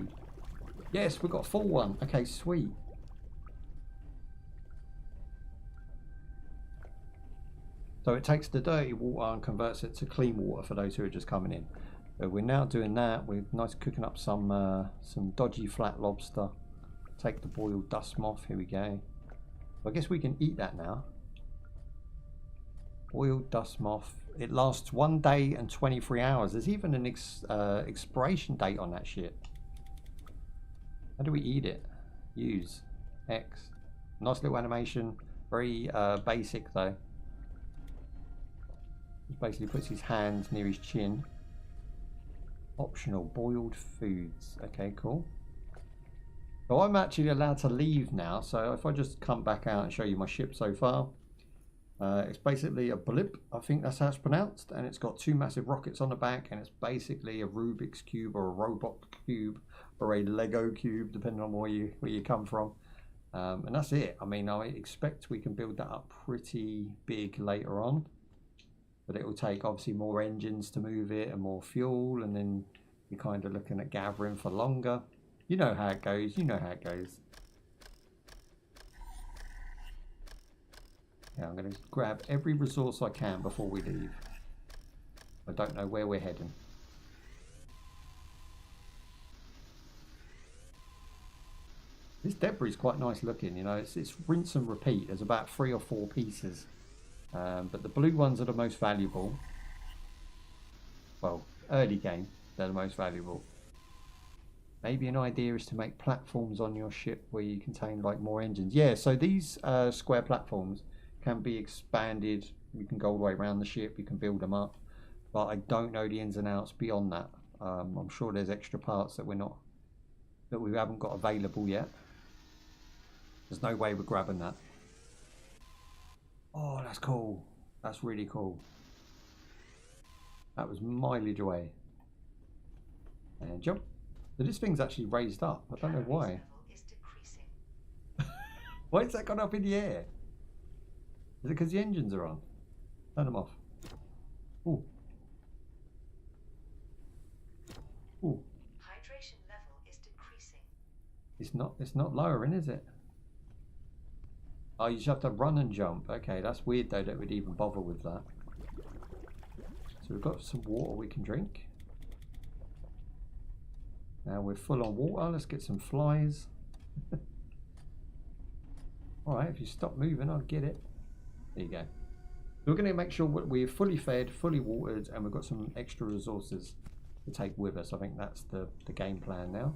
Yes, we've got a full one. Okay, sweet. So it takes the dirty water and converts it to clean water for those who are just coming in. So we're now doing that. We're nice cooking up some dodgy flat lobster. Take the boiled dust moth. Here we go. I guess we can eat that now. Boiled dust moth. It lasts 1 day and 23 hours. There's even an expiration date on that shit. How do we eat it? Use. X. Nice little animation. Very basic though. He basically puts his hands near his chin. Optional. Boiled foods. Okay, cool. So I'm actually allowed to leave now. So if I just come back out and show you my ship so far. It's basically a blip, I think that's how it's pronounced, and it's got two massive rockets on the back, and it's basically a Rubik's Cube or a robot cube or a Lego cube, depending on where you come from. And that's it. I mean, I expect we can build that up pretty big later on, but it will take obviously more engines to move it and more fuel, and then you're kind of looking at gathering for longer. You know how it goes. You know how it goes. Yeah, I'm going to grab every resource I can before we leave. I don't know where we're heading. This debris is quite nice looking, you know, it's rinse and repeat. There's about 3 or 4 pieces. But the blue ones are the most valuable. Well, early game, they're the most valuable. Maybe an idea is to make platforms on your ship where you contain like more engines. Yeah, so these square platforms can be expanded. You can go all the way around the ship, you can build them up, but I don't know the ins and outs beyond that. I'm sure there's extra parts that we haven't got available yet. There's no way we're grabbing that. Oh, that's cool. That's really cool. That was mileage away. And jump. So this thing's actually raised up. I don't know why. Why is that gone up in the air? Is it because the engines are on? Turn them off. Ooh. Ooh. Hydration level is decreasing. It's not lowering, is it? Oh, you just have to run and jump. Okay, that's weird though that we'd even bother with that. So we've got some water we can drink. Now we're full on water. Let's get some flies. Alright, if you stop moving, I'll get it. There you go. We're going to make sure we're fully fed, fully watered, and we've got some extra resources to take with us. I think that's the game plan now.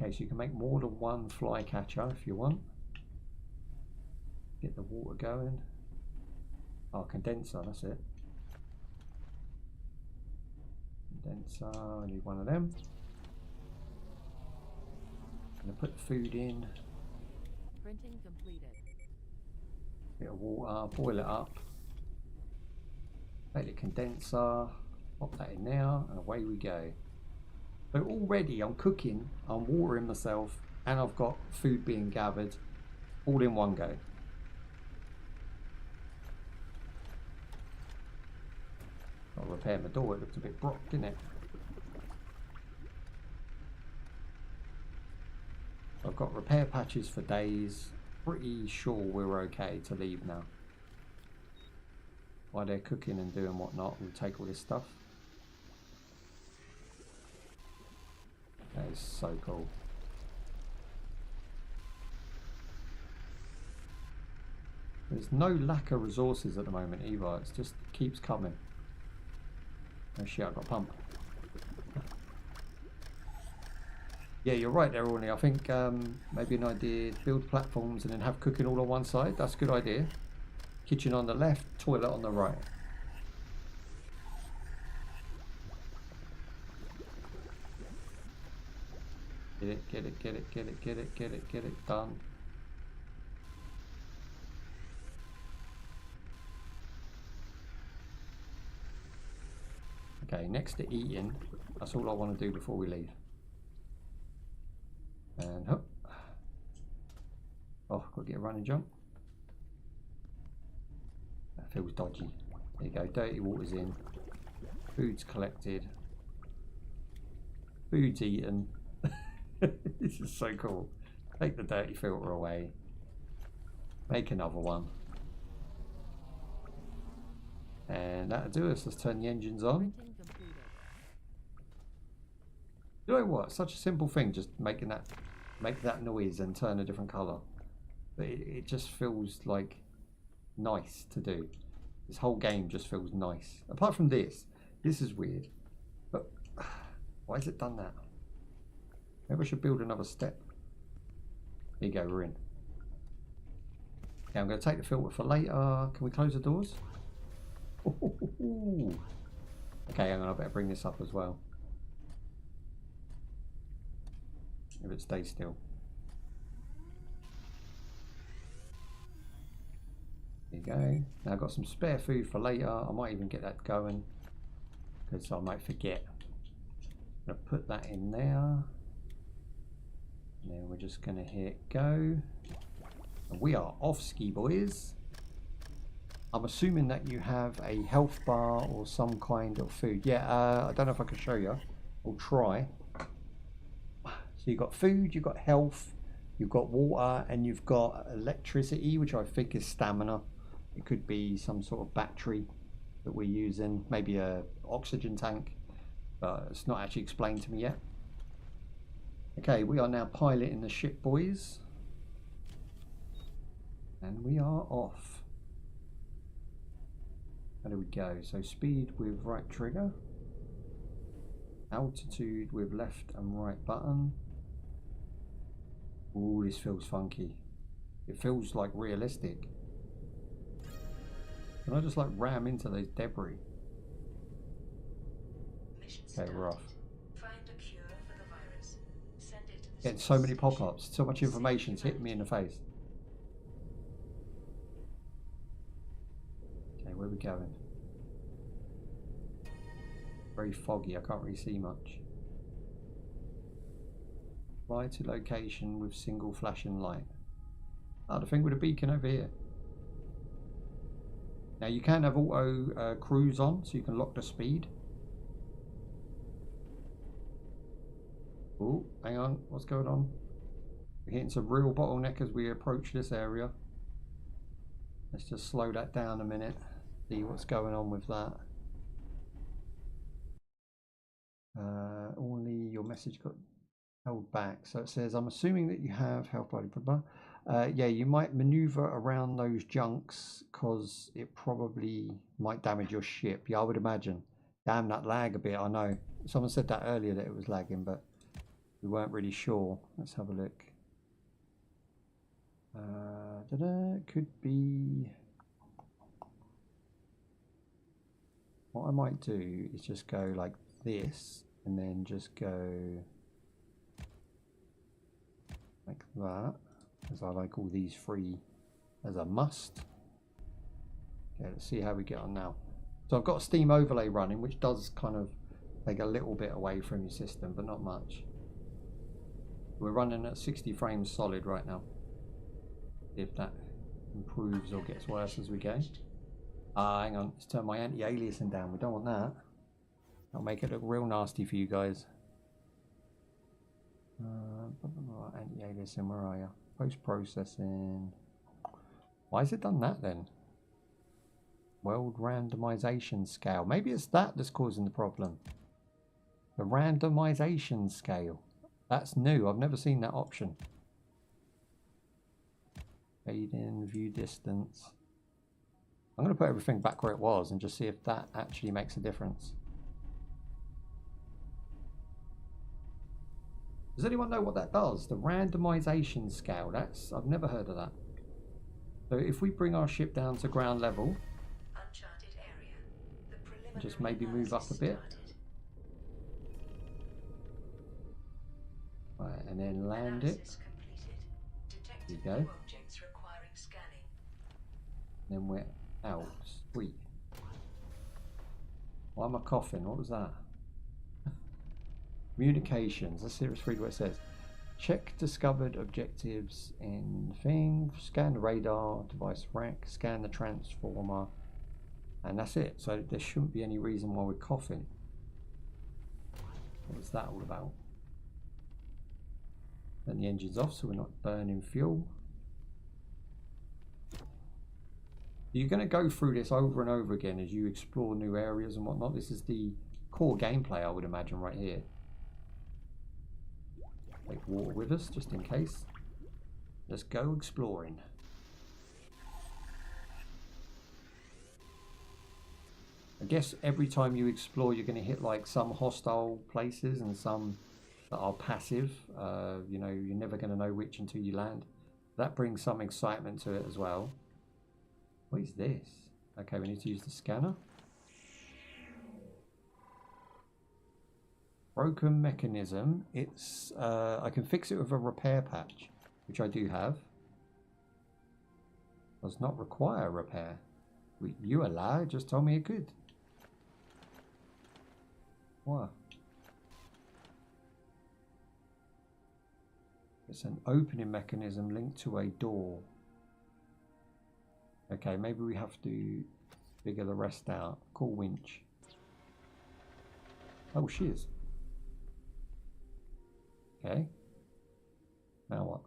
Okay, so you can make more than one fly catcher if you want. Get the water going. Oh, condenser, that's it. Condenser, I need one of them. I'm going to put the food in. Printing completed. Bit of water, boil it up. Take the condenser, pop that in there, and away we go. So already I'm cooking, I'm watering myself, and I've got food being gathered all in one go. Got to repair my door, it looked a bit broke, didn't it? I've got repair patches for days. Pretty sure we're okay to leave now. While they're cooking and doing whatnot, we'll take all this stuff. That is so cool. There's no lack of resources at the moment either. It just keeps coming. Oh shit, I've got a pump. Yeah, you're right there, Orny. I think maybe an idea, build platforms and then have cooking all on one side. That's a good idea. Kitchen on the left, toilet on the right. Get it, get it, get it, get it, get it, get it, get it done. Okay, next to eating, that's all I want to do before we leave. And hop. Oh, got to get a running jump. That feels dodgy. There you go, dirty water's in. Food's collected. Food's eaten. This is so cool. Take the dirty filter away. Make another one. And that'll do us. Let's turn the engines on. Printing completed. You know what? Such a simple thing, just make that noise and turn a different colour. But it just feels like nice to do. This whole game just feels nice. Apart from this is weird. But why has it done that? Maybe I should build another step. There you go, we're in. Okay, I'm going to take the filter for later. Can we close the doors? Ooh. Okay, hang on, I better bring this up as well. If it stays still. you go. Now I've got some spare food for later. I might even get that going because I might forget. I'm going to put that in there. And then we're just going to hit go. And we are off, ski boys. I'm assuming that you have a health bar or some kind of food. Yeah, I don't know if I can show you. We'll try. So you've got food, you've got health, you've got water, and you've got electricity, which I think is stamina. It could be some sort of battery that we're using, maybe a oxygen tank, but it's not actually explained to me yet. Okay, we are now piloting the ship, boys. And we are off. How do we go? So speed with right trigger. Altitude with left and right button. Ooh, this feels funky. It feels like realistic. Can I just like ram into those debris? Okay, we're off. Find a cure for the virus. Send it to the Getting so many pop-ups, so much information's hitting me in the face. Okay, where are we going? Very foggy, I can't really see much. Fly to location with single flashing light. Ah, the thing with a beacon over here. Now you can have auto cruise on, so you can lock the speed. Oh, hang on, what's going on? We're hitting some real bottleneck as we approach this area. Let's just slow that down a minute, see what's going on with that. Only your message got held back. So it says, I'm assuming that you have health body. Yeah, you might maneuver around those junks because it probably might damage your ship. Yeah, I would imagine. Damn, that lag a bit, I know. Someone said that earlier that it was lagging, but we weren't really sure. Let's have a look. It could be... What I might do is just go like this and then just go like that, as I like all these three as a must. Okay, let's see how we get on now. So I've got a Steam overlay running, which does kind of take a little bit away from your system, but not much. We're running at 60 frames solid right now. If that improves or gets worse as we go. Hang on, let's turn my anti-aliasing down. We don't want that. That'll make it look real nasty for you guys. Anti-aliasing, where are you? Post-processing. Why has it done that then? World randomization scale. Maybe it's that that's causing the problem. The randomization scale. That's new. I've never seen that option. Fade in, view distance. I'm going to put everything back where it was and just see if that actually makes a difference. Does anyone know what that does? The randomization scale. I've never heard of that. So if we bring our ship down to ground level, uncharted area. The preliminary just maybe move up a bit. Right, and then land it. There you go. Objects requiring scanning. Then we're out. Sweet. Why am I coughing? What was that? Communications. Let's see read what it says. Check discovered objectives in thing. Scan the radar, device rack, scan the transformer, and that's it. So there shouldn't be any reason why we're coughing. What was that all about? Turn the engines off so we're not burning fuel. You're going to go through this over and over again as you explore new areas and whatnot. This is the core gameplay, I would imagine, right here. Take water with us, just in case. Let's go exploring. I guess every time you explore, you're going to hit like some hostile places and some that are passive. You know, you're never going to know which until you land. That brings some excitement to it as well. What is this? Okay, we need to use the scanner. Broken mechanism. It's I can fix it with a repair patch, which I do have. Does not require repair. You allow? Just told me it could. What? It's an opening mechanism linked to a door. Okay, maybe we have to figure the rest out. Call winch. Oh, shiz. Okay. Now what?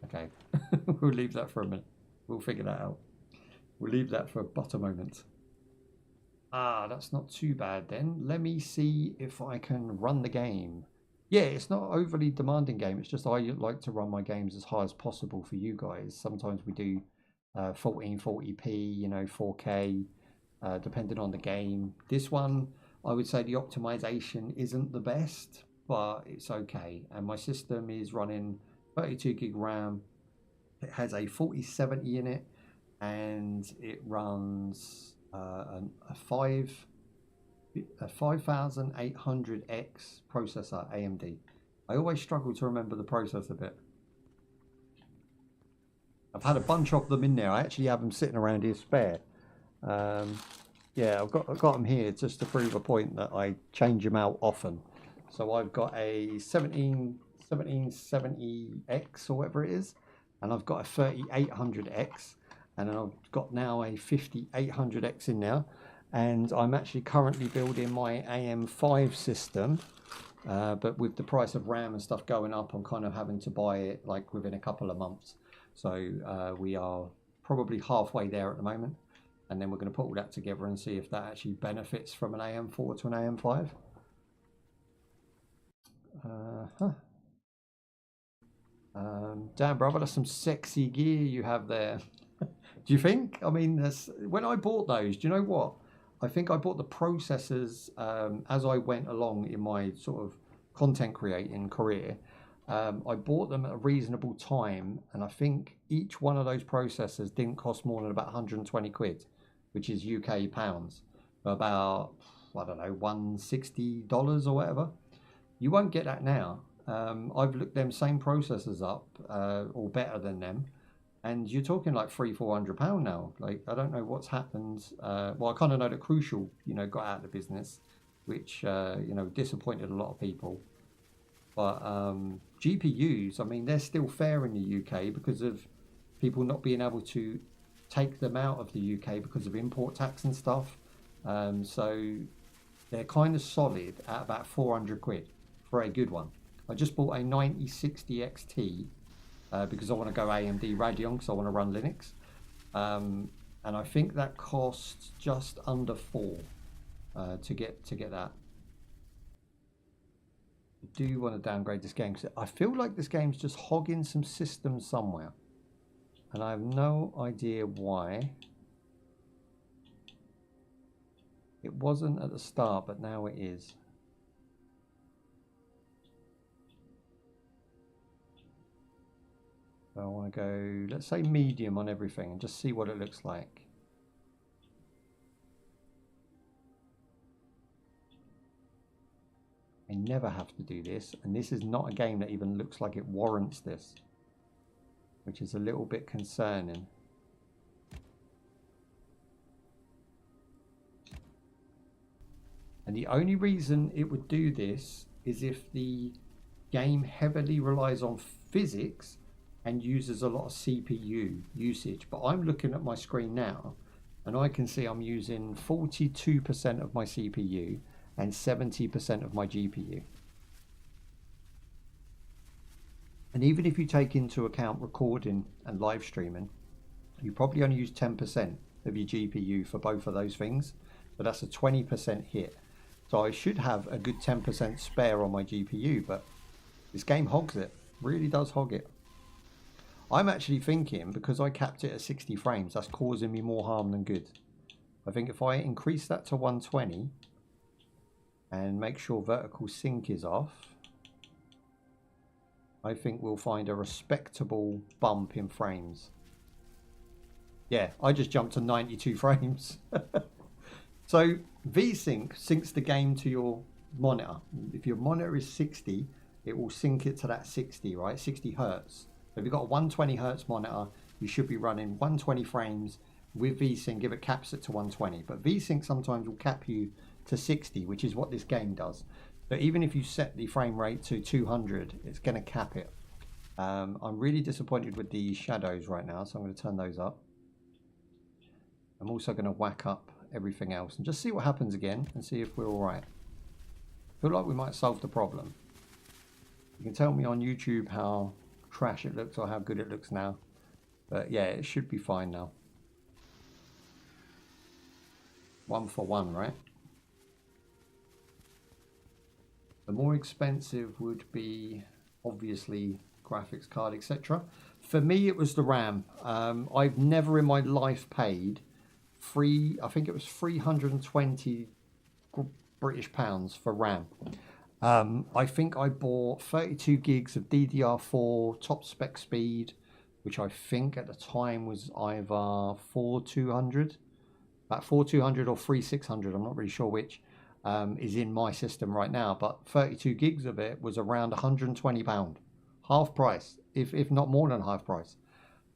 Okay. We'll leave that for a minute. We'll figure that out. We'll leave that for but a moment. Ah, that's not too bad then. Let me see if I can run the game. Yeah, it's not overly demanding game. It's just I like to run my games as high as possible for you guys. Sometimes we do 1440p, you know, 4K, depending on the game. This one, I would say the optimization isn't the best, but it's okay. And my system is running 32 gig RAM. It has a 4070 in it, and it runs a 5800X processor, AMD. I always struggle to remember the processor bit. I've had a bunch of them in there. I actually have them sitting around here spare. Yeah, I've got them here just to prove a point that I change them out often. So I've got a 1770X or whatever it is, and I've got a 3800X, and then I've got now a 5800X in now. And I'm actually currently building my AM5 system, but with the price of RAM and stuff going up, I'm kind of having to buy it like within a couple of months. So we are probably halfway there at the moment, and then we're going to put all that together and see if that actually benefits from an AM4 to an AM5. Damn, brother, that's some sexy gear you have there. Do you think? I mean, when I bought those, do you know what? I think I bought the processors as I went along in my sort of content creating career. I bought them at a reasonable time, and I think each one of those processors didn't cost more than about 120 quid, which is UK pounds, about, I don't know, $160 or whatever. You won't get that now. I've looked them same processors up, or better than them, and you're talking like £300-400 now. Like, I don't know what's happened. Well, I kind of know that Crucial, you know, got out of the business, which you know, disappointed a lot of people. But GPUs, I mean, they're still fair in the UK because of people not being able to take them out of the UK because of import tax and stuff. So they're kind of solid at about 400 quid for a good one. I just bought a 9060 XT because I want to go AMD Radeon because I want to run Linux. And I think that costs just under 4 to get that. I do want to downgrade this game because I feel like this game's just hogging some systems somewhere, and I have no idea why. It wasn't at the start, but now it is. So I want to go, let's say medium on everything and just see what it looks like. I never have to do this, and this is not a game that even looks like it warrants this, which is a little bit concerning. And the only reason it would do this is if the game heavily relies on physics and uses a lot of CPU usage. But I'm looking at my screen now, and I can see I'm using 42% of my CPU and 70% of my GPU. And even if you take into account recording and live streaming, you probably only use 10% of your GPU for both of those things. So that's a 20% hit. So I should have a good 10% spare on my GPU, but this game hogs it, really does hog it. I'm actually thinking, because I capped it at 60 frames, that's causing me more harm than good. I think if I increase that to 120 and make sure vertical sync is off, I think we'll find a respectable bump in frames. Yeah, I just jumped to 92 frames. So VSync syncs the game to your monitor. If your monitor is 60, it will sync it to that 60, right? 60 hertz. So if you've got a 120 hertz monitor, you should be running 120 frames with VSync if it caps it to 120. But VSync sometimes will cap you to 60, which is what this game does. But even if you set the frame rate to 200, it's going to cap it. I'm really disappointed with the shadows right now, so I'm going to turn those up. I'm also going to whack up everything else and just see what happens again and see if we're all right. I feel like we might solve the problem. You can tell me on YouTube how trash it looks or how good it looks now. But yeah, it should be fine now. 1 for 1, right? The more expensive would be obviously graphics card, etc. For me, it was the RAM. I've never in my life paid I think it was 320 British pounds for RAM. I think I bought 32 gigs of DDR4 top spec speed, which I think at the time was either 4200, about 4200 or 3600. I'm not really sure which is in my system right now, but 32 gigs of it was around £120, half price, if not more than half price.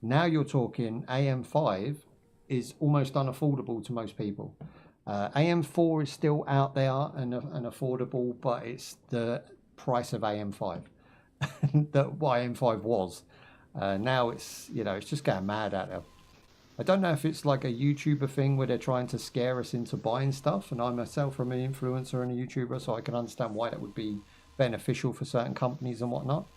Now you're talking AM5 is almost unaffordable to most people. AM4 is still out there and affordable, but it's the price of AM5 that what AM5 was. Now it's, you know, it's just going mad out there. I don't know if it's like a YouTuber thing where they're trying to scare us into buying stuff, and I myself am an influencer and a YouTuber, so I can understand why that would be beneficial for certain companies and whatnot.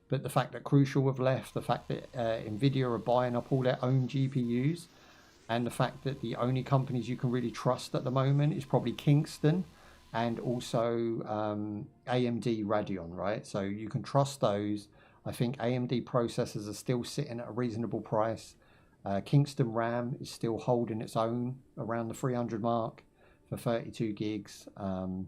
But the fact that Crucial have left, the fact that Nvidia are buying up all their own GPUs, and the fact that the only companies you can really trust at the moment is probably Kingston and also AMD Radeon, right? So you can trust those. I think AMD processors are still sitting at a reasonable price. Kingston RAM is still holding its own around the 300 mark for 32 gigs. And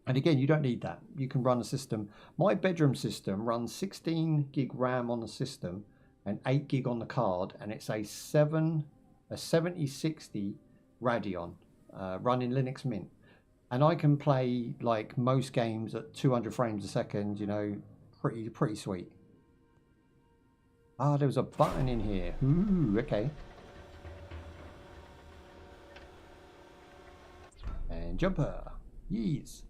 again, you don't need that. You can run a system. My bedroom system runs 16 gig RAM on the system and 8 gig on the card, and it's a 7060 Radeon running Linux Mint. And I can play like most games at 200 frames a second, you know, pretty sweet. Ah, there was a button in here. Ooh, okay. And jumper. Yes.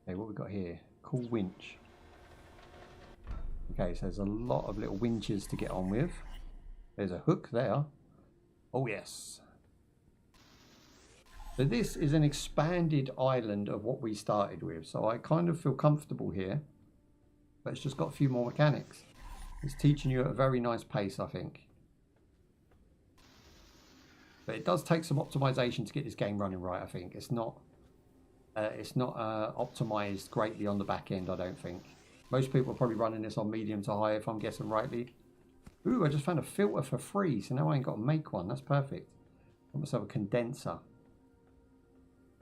Okay, what we got here? Cool winch. Okay, so there's a lot of little winches to get on with. There's a hook there. Oh, yes. So this is an expanded island of what we started with. So I kind of feel comfortable here. But it's just got a few more mechanics. It's teaching you at a very nice pace, I think. But it does take some optimization to get this game running right, I think. It's not optimized greatly on the back end, I don't think. Most people are probably running this on medium to high, if I'm guessing rightly. Ooh, I just found a filter for free, so now I ain't got to make one. That's perfect. Got myself a condenser.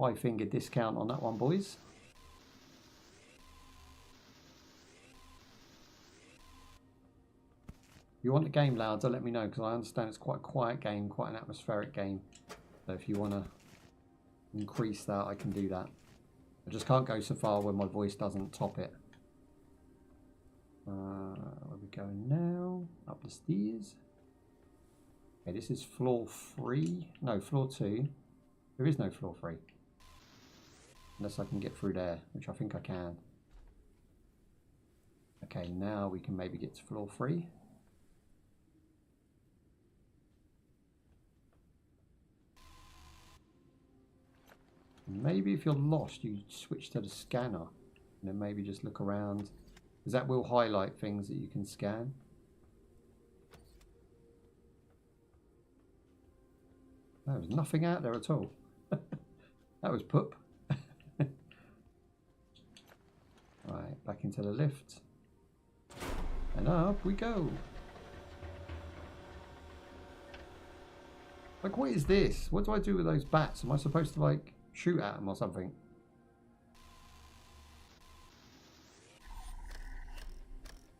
5-finger discount on that one, boys. If you want the game louder, let me know, because I understand it's quite a quiet game, quite an atmospheric game. So if you want to increase that, I can do that. I just can't go so far where my voice doesn't top it. Where are we going now? Up the stairs. Okay, this is floor 3. No, floor 2. There is no floor 3. Unless I can get through there, which I think I can. Okay, now we can maybe get to floor 3. Maybe if you're lost, you switch to the scanner and then maybe just look around, because that will highlight things that you can scan. There was nothing out there at all. That was poop. Right, back into the lift. And up we go. Like, what is this? What do I do with those bats? Am I supposed to, like, shoot at them or something?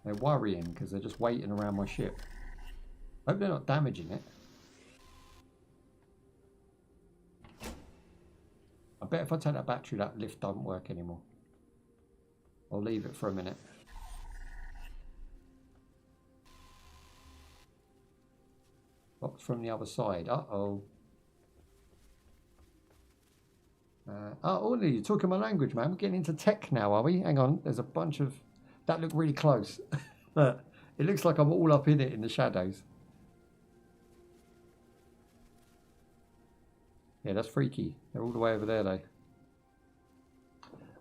They're worrying because they're just waiting around my ship. I hope they're not damaging it. I bet if I take that battery, that lift don't work anymore. I'll leave it for a minute. What's from the other side? Uh-oh. Oh, Ollie, you're talking my language, man. We're getting into tech now, are we? Hang on. There's a bunch of... That looked really close. It looks like I'm all up in it in the shadows. Yeah, that's freaky. They're all the way over there, though.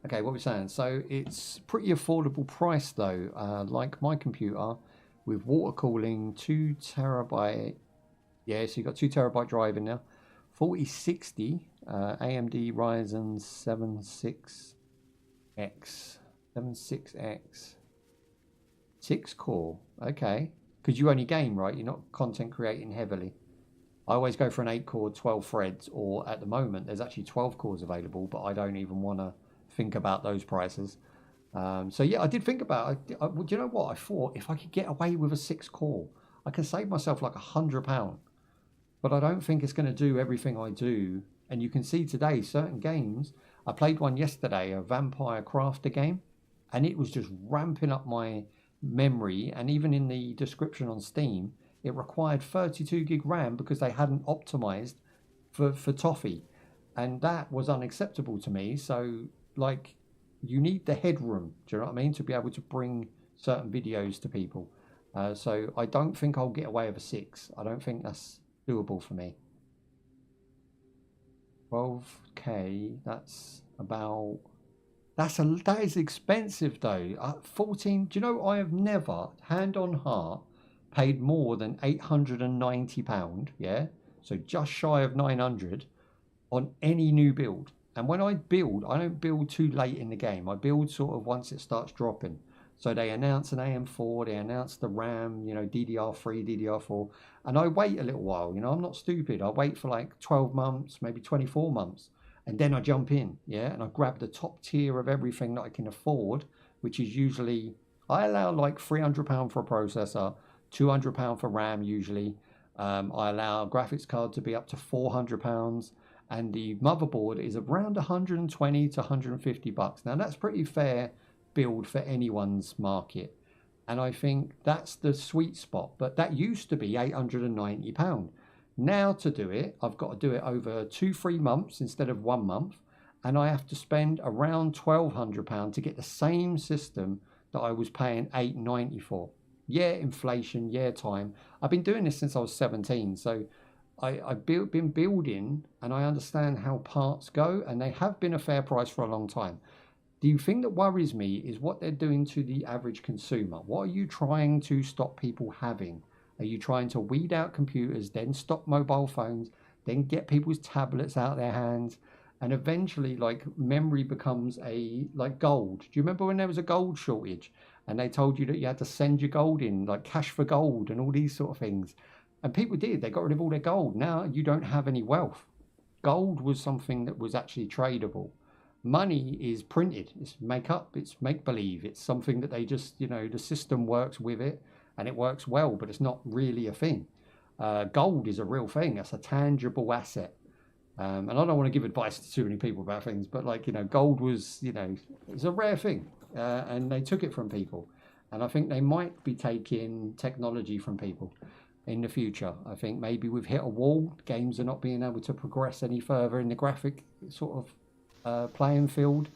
Okay, what we're saying. So it's pretty affordable price, though. Like my computer, with water cooling, 2 terabyte. Yeah, so you've got 2 terabyte drive in there. 4060 AMD Ryzen 76X. 6 core. Okay. Because you only game, right? You're not content creating heavily. I always go for an 8 core, 12 threads, or at the moment, there's actually 12 cores available, but I don't even want to think about those prices. So yeah, I did think about it. Do you know what? I thought if I could get away with a 6 core, I can save myself like £100. But I don't think it's going to do everything I do. And you can see today, certain games, I played one yesterday, a vampire crafter game, and it was just ramping up my memory. And even in the description on Steam, it required 32 gig RAM because they hadn't optimized for toffee. And that was unacceptable to me. So, like, you need the headroom, do you know what I mean, to be able to bring certain videos to people. So I don't think I'll get away with a 6. I don't think that's doable for me. 12k, that's about... That is expensive, though. 14, do you know, I have never, hand on heart, paid more than £890, yeah? So just shy of 900 on any new build. And when I build, I don't build too late in the game. I build sort of once it starts dropping. So they announce an AM4, they announce the RAM, you know, DDR3, DDR4, and I wait a little while, you know, I'm not stupid. I wait for like 12 months, maybe 24 months, and then I jump in, yeah, and I grab the top tier of everything that I can afford, which is usually, I allow like £300 for a processor, £200 for RAM usually. I allow a graphics card to be up to £400, and the motherboard is around 120 to 150 bucks. Now that's pretty fair build for anyone's market, and I think that's the sweet spot. But that used to be £890. Now to do it, I've got to do it over 2-3 months instead of 1 month, and I have to spend around £1,200 to get the same system that I was paying £890 for. Yeah, inflation, yeah, time. I've been doing this since I was 17, so I've been building, and I understand how parts go, and they have been a fair price for a long time. The thing that worries me is what they're doing to the average consumer. What are you trying to stop people having? Are you trying to weed out computers, then stop mobile phones, then get people's tablets out of their hands, and eventually, like, memory becomes like gold? Do you remember when there was a gold shortage and they told you that you had to send your gold in, like cash for gold and all these sort of things? And people did. They got rid of all their gold. Now you don't have any wealth. Gold was something that was actually tradable. Money is printed. It's make-up. It's make-believe. It's something that they just, you know, the system works with it, and it works well, but it's not really a thing. Gold is a real thing. That's a tangible asset. And I don't want to give advice to too many people about things, but, like, you know, gold was, you know, it's a rare thing, and they took it from people. And I think they might be taking technology from people in the future. I think maybe we've hit a wall. Games are not being able to progress any further in the graphic sort of playing field.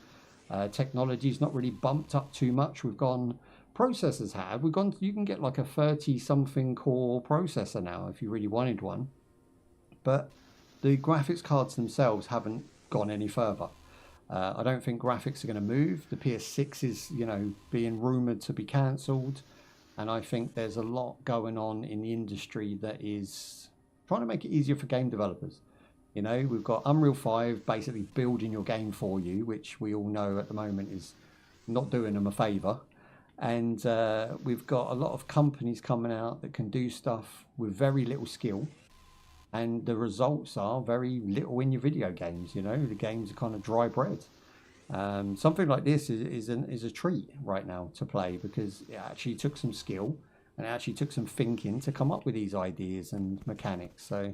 Technology's not really bumped up too much. We've gone, processors have, we've gone, you can get like a 30 something core processor now if you really wanted one, but the graphics cards themselves haven't gone any further. I don't think graphics are going to move. The PS6 is, you know, being rumored to be cancelled, and I think there's a lot going on in the industry that is trying to make it easier for game developers. You know, we've got Unreal 5 basically building your game for you, which we all know at the moment is not doing them a favour. And we've got a lot of companies coming out that can do stuff with very little skill. And the results are very little in your video games. You know, the games are kind of dry bread. Something like this is a treat right now to play, because it actually took some skill and it actually took some thinking to come up with these ideas and mechanics. So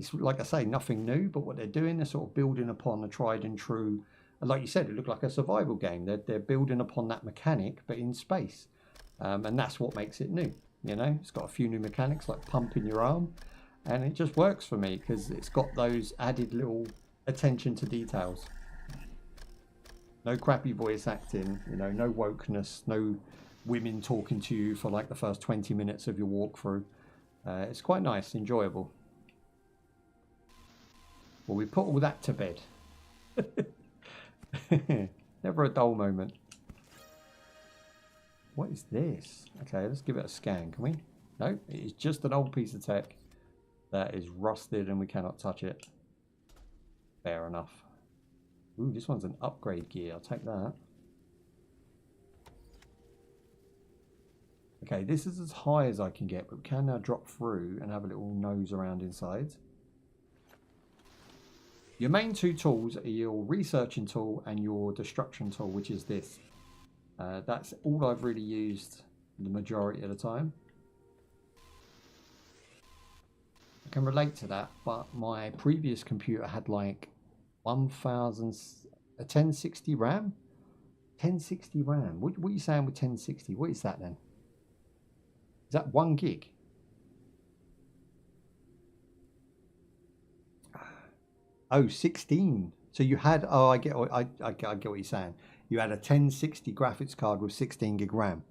it's like I say, nothing new, but what they're doing, they're sort of building upon a tried and true, and like you said, it looked like a survival game. They're building upon that mechanic, but in space. And that's what makes it new. You know, it's got a few new mechanics like pumping your arm, and it just works for me because it's got those added little attention to details. No crappy voice acting, you know, no wokeness, no women talking to you for like the first 20 minutes of your walkthrough. It's quite nice, enjoyable. Well, we put all that to bed. Never a dull moment. What is this? Okay, let's give it a scan, can we? No, it is just an old piece of tech that is rusted and we cannot touch it. Fair enough. Ooh, this one's an upgrade gear. I'll take that. Okay, this is as high as I can get, but we can now drop through and have a little nose around inside. Your main two tools are your researching tool and your destruction tool, which is this. That's all I've really used the majority of the time. I can relate to that, but my previous computer had like 1060 RAM? 1060 RAM. What are you saying with 1060? What is that then? Is that 1 gig? Oh, 16. So you had, oh, I get what you're saying. You had a 1060 graphics card with 16 gig RAM.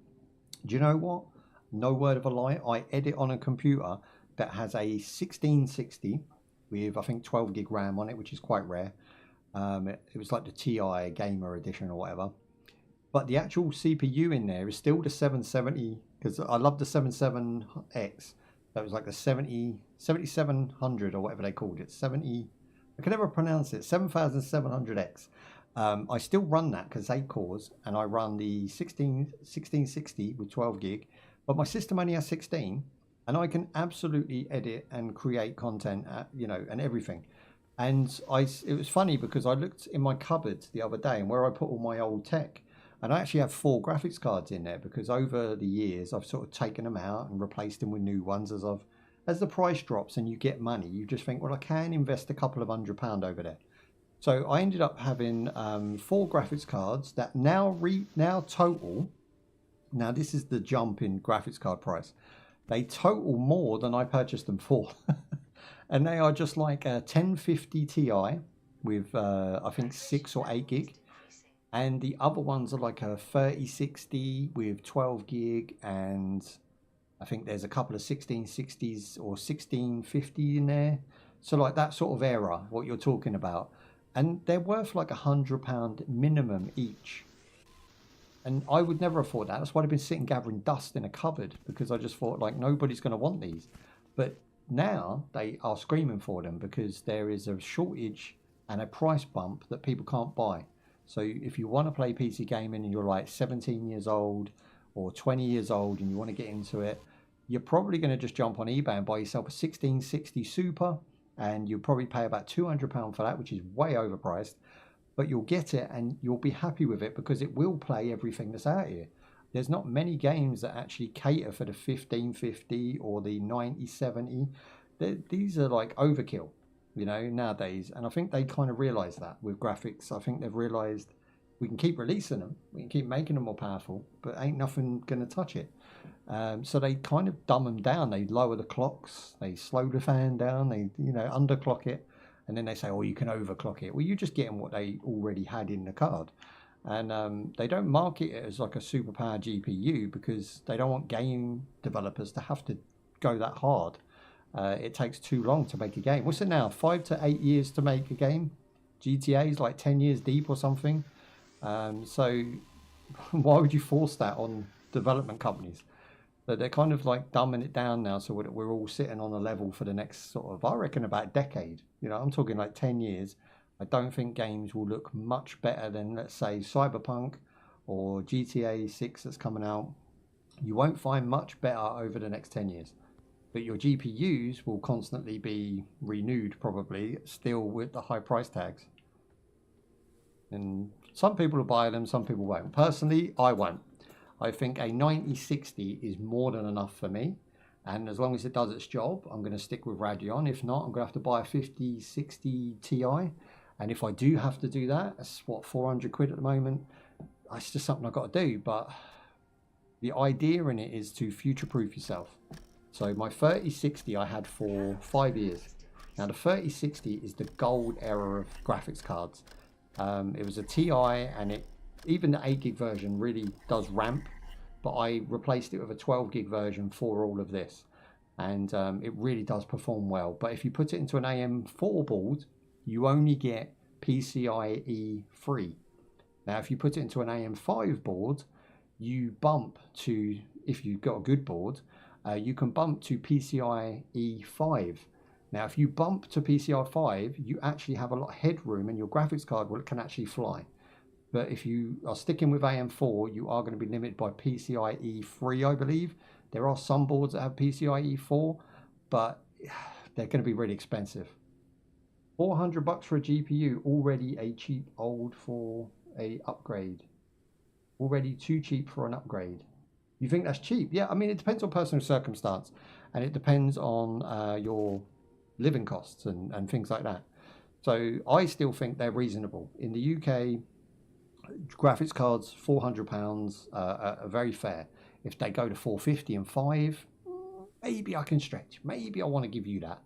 Do you know what? No word of a lie. I edit on a computer that has a 1660 with, I think, 12 gig RAM on it, which is quite rare. It was like the TI Gamer Edition or whatever. But the actual CPU in there is still the 770, because I love the 77X. That was like the 7700 or whatever they called it. I can never pronounce it. 7700X. I still run that because 8 cores, and I run the 1660 with 12 gig, but my system only has 16, and I can absolutely edit and create content, you know, and everything. And it was funny because I looked in my cupboard the other day and where I put all my old tech, and I actually have 4 graphics cards in there because over the years I've sort of taken them out and replaced them with new ones as the price drops and you get money. You just think, well, I can invest a couple of £100 over there. So I ended up having 4 graphics cards that now total. Now this is the jump in graphics card price. They total more than I purchased them for. And they are just like a 1050 Ti with I think 6 or 8 gig. And the other ones are like a 3060 with 12 gig, and I think there's a couple of 1660s or 1650 in there. So like that sort of era, what you're talking about. And they're worth like £100 minimum each. And I would never afford that. That's why I've been sitting gathering dust in a cupboard, because I just thought like nobody's going to want these. But now they are screaming for them because there is a shortage and a price bump that people can't buy. So if you want to play PC gaming and you're like 17 years old or 20 years old and you want to get into it, you're probably going to just jump on eBay and buy yourself a 1660 Super, and you'll probably pay about £200 for that, which is way overpriced. But you'll get it and you'll be happy with it because it will play everything that's out here. There's not many games that actually cater for the 1550 or the 9070. These are like overkill, you know, nowadays. And I think they kind of realize that with graphics. I think they've realized we can keep releasing them, we can keep making them more powerful, but ain't nothing going to touch it. So they kind of dumb them down. They lower the clocks, they slow the fan down, they, you know, underclock it. And then they say, oh, you can overclock it. Well, you're just getting what they already had in the card. And they don't market it as like a superpower GPU because they don't want game developers to have to go that hard. It takes too long to make a game. What's it now? 5 to 8 years to make a game? GTA is like 10 years deep or something. So why would you force that on development companies? But they're kind of like dumbing it down now, so we're all sitting on a level for the next sort of, I reckon, about a decade. You know, I'm talking like 10 years. I don't think games will look much better than, let's say, Cyberpunk or GTA 6 that's coming out. You won't find much better over the next 10 years. But your GPUs will constantly be renewed, probably, still with the high price tags. And some people will buy them, some people won't. Personally, I won't. I think a 9060 is more than enough for me. And as long as it does its job, I'm going to stick with Radeon. If not, I'm going to have to buy a 5060 Ti. And if I do have to do that, that's what, 400 quid at the moment. That's just something I've got to do. But the idea in it is to future-proof yourself. So my 3060 I had for 5 years. Now the 3060 is the gold era of graphics cards. It was a Ti, and even the 8 gig version really does ramp. But I replaced it with a 12 gig version for all of this, and it really does perform well. But if you put it into an AM4 board, you only get PCIe 3. Now if you put it into an AM5 board, you bump to, if you've got a good board, you can bump to PCIe 5. Now if you bump to PCIe 5, you actually have a lot of headroom, and your graphics card can actually fly. But if you are sticking with AM4, you are going to be limited by PCIe 3, I believe. There are some boards that have PCIe 4, but they're going to be really expensive. $400 for a GPU, already a cheap old for a upgrade. Already too cheap for an upgrade. You think that's cheap? Yeah, I mean, it depends on personal circumstance, and it depends on your living costs and things like that. So I still think they're reasonable. In the UK, graphics cards, £400 are very fair. If they go to 450 and 5, maybe I can stretch. Maybe I want to give you that,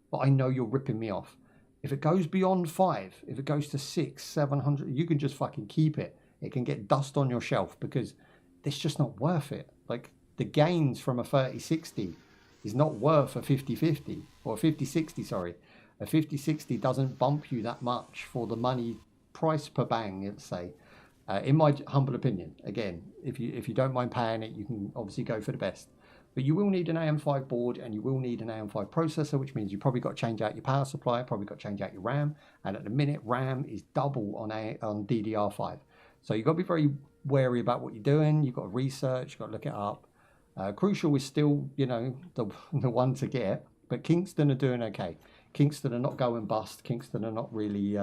but I know you're ripping me off. If it goes beyond 5, if it goes to 600, 700, you can just fucking keep it. It can get dust on your shelf because it's just not worth it. Like the gains from a 3060 is not worth a 5050 or a 5060. Sorry, a 5060 doesn't bump you that much for the money price per bang, let's say. In my humble opinion, again, if you don't mind paying it, you can obviously go for the best. But you will need an AM5 board, and you will need an AM5 processor, which means you've probably got to change out your power supply, probably got to change out your RAM. And at the minute, RAM is double on DDR5. So you've got to be very wary about what you're doing. You've got to research, you've got to look it up. Crucial is still, you know, the one to get. But Kingston are doing okay. Kingston are not going bust. Kingston are not really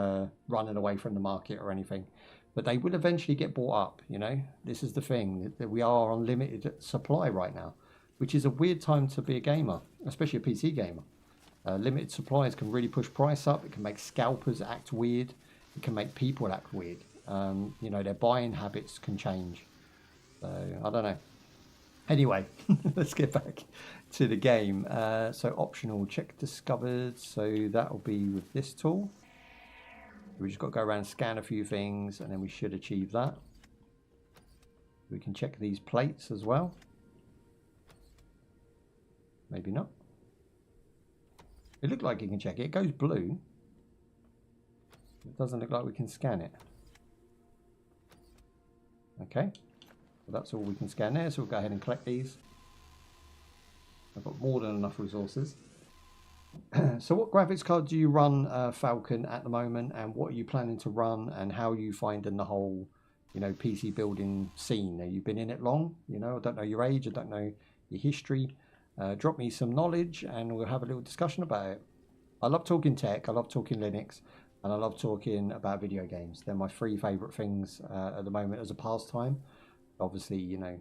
running away from the market or anything. But they will eventually get bought up, you know. This is the thing, that we are on limited supply right now, which is a weird time to be a gamer, especially a PC gamer. Limited supplies can really push price up. It can make scalpers act weird. It can make people act weird. You know, their buying habits can change. So, I don't know. Anyway, let's get back to the game. So optional, check discovered. So that'll be with this tool. We just got to go around and scan a few things, and then we should achieve that. We can check these plates as well. Maybe not. It looked like you can check it. It goes blue. It doesn't look like we can scan it. Okay. Well, that's all we can scan there, so we'll go ahead and collect these. I've got more than enough resources. So what graphics card do you run, Falcon, at the moment, and what are you planning to run, and how are you finding the whole, you know, PC building scene? Have you been in it long? You know, I don't know your age, I don't know your history. Drop me some knowledge and we'll have a little discussion about it. I love talking tech, I love talking Linux, and I love talking about video games. They're my 3 favourite things at the moment as a pastime. Obviously, you know,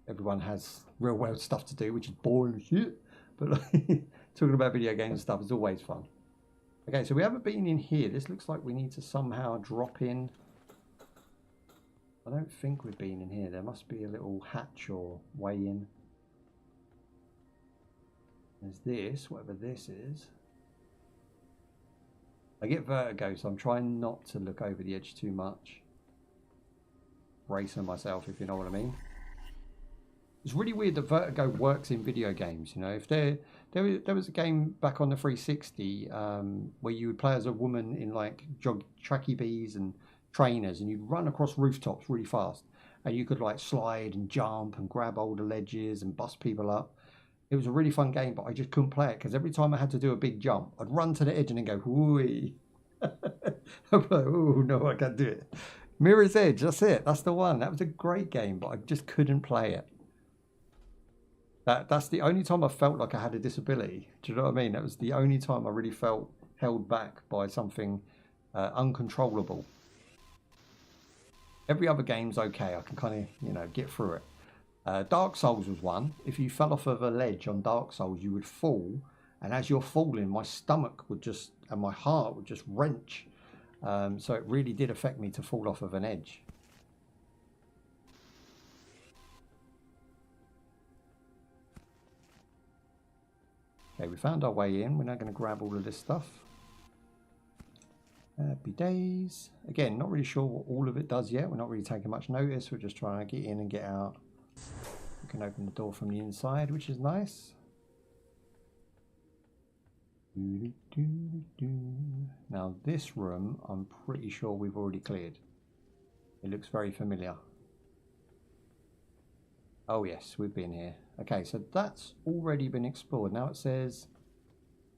everyone has real world stuff to do, which is boring shit, but like, talking about video games and stuff is always fun. Okay, so we haven't been in here. This looks like we need to somehow drop in. I don't think we've been in here. There must be a little hatch or way in. There's this, whatever this is. I get vertigo, so I'm trying not to look over the edge too much. Bracing myself, if you know what I mean. It's really weird that vertigo works in video games. You know, if there was a game back on the 360 where you would play as a woman in like tracky bees and trainers, and you'd run across rooftops really fast, and you could like slide and jump and grab older ledges and bust people up. It was a really fun game, but I just couldn't play it because every time I had to do a big jump, I'd run to the edge and then go, whoo-wee. I'm like, oh no, I can't do it. Mirror's Edge, that's it. That's the one. That was a great game, but I just couldn't play it. That's the only time I felt like I had a disability. Do you know what I mean? That was the only time I really felt held back by something uncontrollable. Every other game's okay. I can kind of, you know, get through it. Dark Souls was one. If you fell off of a ledge on Dark Souls, you would fall, and as you're falling, my stomach would just, and my heart would just wrench. So it really did affect me to fall off of an edge. Okay, we found our way in. We're now going to grab all of this stuff. Happy days. Again, not really sure what all of it does yet. We're not really taking much notice. We're just trying to get in and get out. We can open the door from the inside, which is nice. Now this room, I'm pretty sure we've already cleared. It looks very familiar. Oh yes, we've been here. Okay, so that's already been explored. Now it says,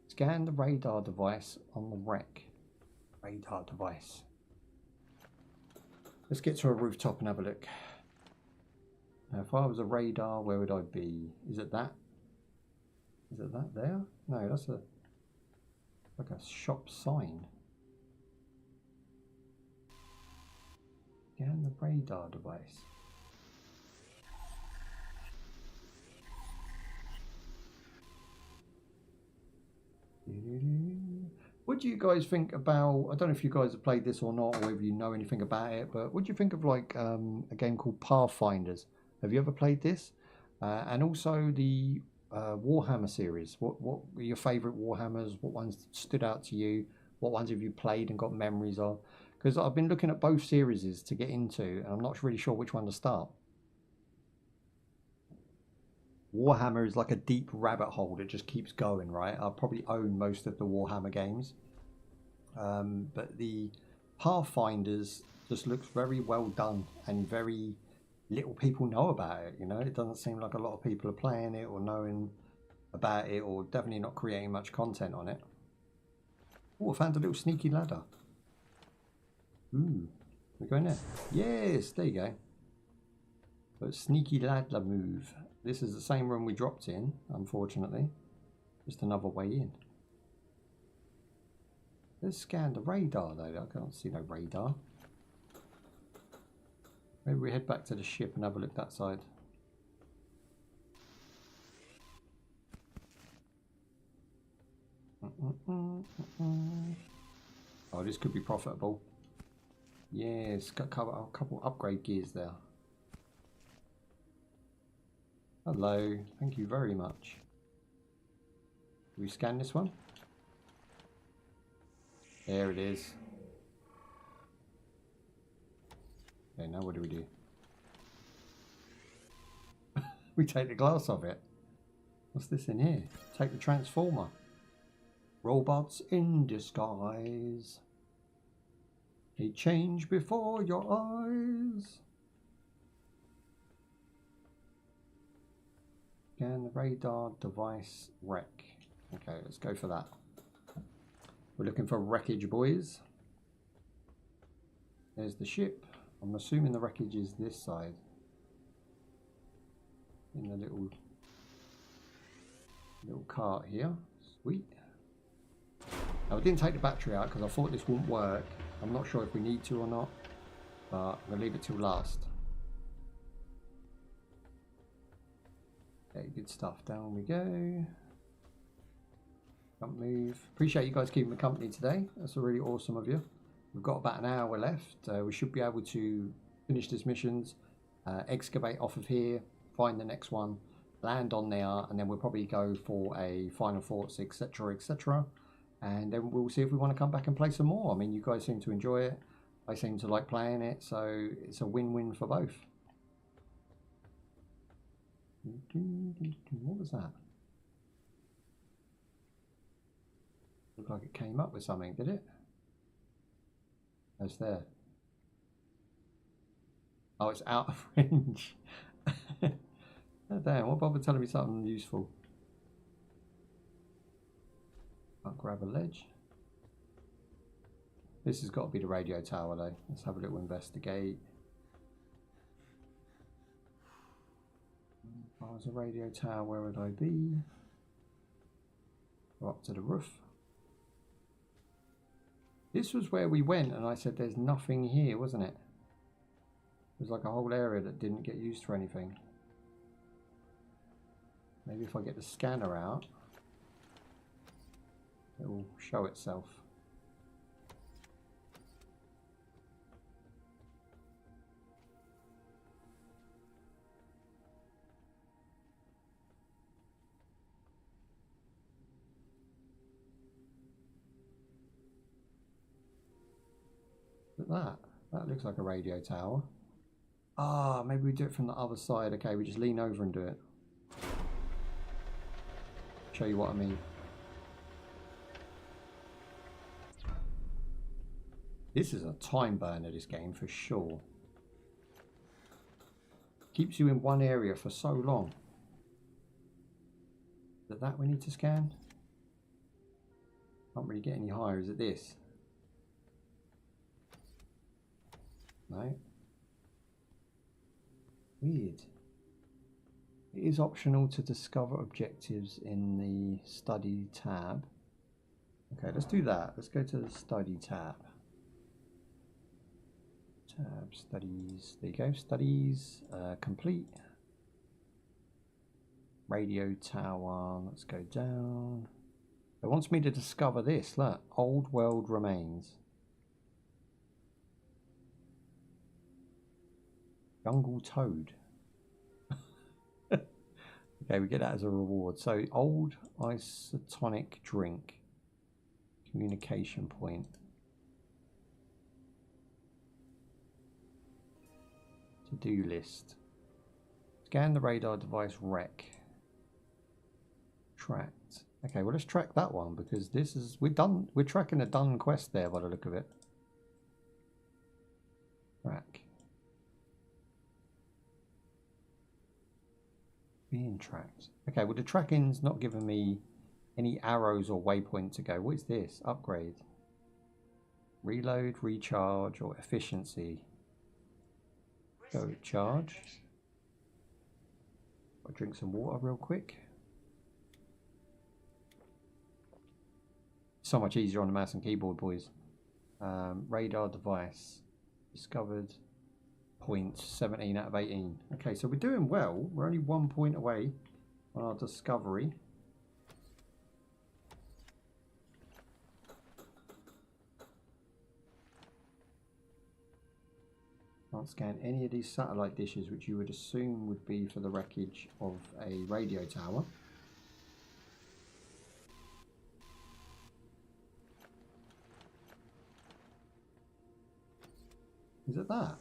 scan the radar device on the wreck. Radar device. Let's get to a rooftop and have a look. Now if I was a radar, where would I be? Is it that? Is it that there? No, that's a like a shop sign. Scan the radar device. What do you guys think about, I don't know if you guys have played this or not, or whether you know anything about it, but what do you think of like a game called Pathfinders? Have you ever played this? And also the Warhammer series. What were your favourite Warhammers? What ones stood out to you? What ones have you played and got memories of? Because I've been looking at both series to get into, and I'm not really sure which one to start. Warhammer is like a deep rabbit hole that just keeps going, right? I probably own most of the Warhammer games. But the Pathfinders just looks very well done, and very little people know about it, you know? It doesn't seem like a lot of people are playing it or knowing about it, or definitely not creating much content on it. Oh, I found a little sneaky ladder. Ooh, we're going there. Yes, there you go. But sneaky ladder move. This is the same room we dropped in, unfortunately. Just another way in. Let's scan the radar though. I can't see no radar. Maybe we head back to the ship and have a look that side. Oh, this could be profitable. Yes, got a couple upgrade gears there. Hello, thank you very much. Can we scan this one? There it is. Okay, now what do we do? We take the glass off it. What's this in here? Take the transformer. Robots in disguise. They change before your eyes. Scan the radar device wreck. Okay, let's go for that. We're looking for wreckage, boys. There's the ship. I'm assuming the wreckage is this side. In the little cart here. Sweet. Now I didn't take the battery out because I thought this wouldn't work. I'm not sure if we need to or not, but I'm going to leave it till last. Okay, good stuff. Down we go. Don't move. Appreciate you guys keeping me company today. That's really awesome of you. We've got about an hour left. We should be able to finish this missions, excavate off of here, find the next one, land on there, and then we'll probably go for a final thoughts, etc., etc. And then we'll see if we want to come back and play some more. I mean, you guys seem to enjoy it. I seem to like playing it, so it's a win-win for both. What was that? Looked like it came up with something, did it? It's there. Oh, it's out of range. Oh, damn, what bother telling me something useful? Can't grab a ledge. This has got to be the radio tower though. Let's have a little investigate. If I was a radio tower, where would I be? Go up to the roof. This was where we went and I said there's nothing here, wasn't it? It was like a whole area that didn't get used for anything. Maybe if I get the scanner out, it will show itself. Look at that. That looks like a radio tower. Ah, maybe we do it from the other side. Okay, we just lean over and do it. Show you what I mean. This is a time burner, this game, for sure. Keeps you in one area for so long. Is it that we need to scan? Can't really get any higher. Is it this? No. Weird. It is optional to discover objectives in the study tab. Okay, let's do that. Let's go to the study tab. Tab, studies. There you go. Studies. Complete. Radio tower. Let's go down. It wants me to discover this. Look. Old world remains. Jungle toad. Okay, we get that as a reward. So, old isotonic drink. Communication point. To-do list. Scan the radar device wreck. Tracked. Okay, well let's track that one because this is we're tracking a done quest there by the look of it. Track. Being tracked. Okay, well the tracking's not giving me any arrows or waypoint to go. What is this? Upgrade. Reload, recharge, or efficiency. Go charge. I'll drink some water real quick. So much easier on the mouse and keyboard, boys. Radar device. Discovered. Points 17 out of 18. Okay, so we're doing well. We're only 1 point away on our discovery. Can't scan any of these satellite dishes, which you would assume would be for the wreckage of a radio tower. Is it that?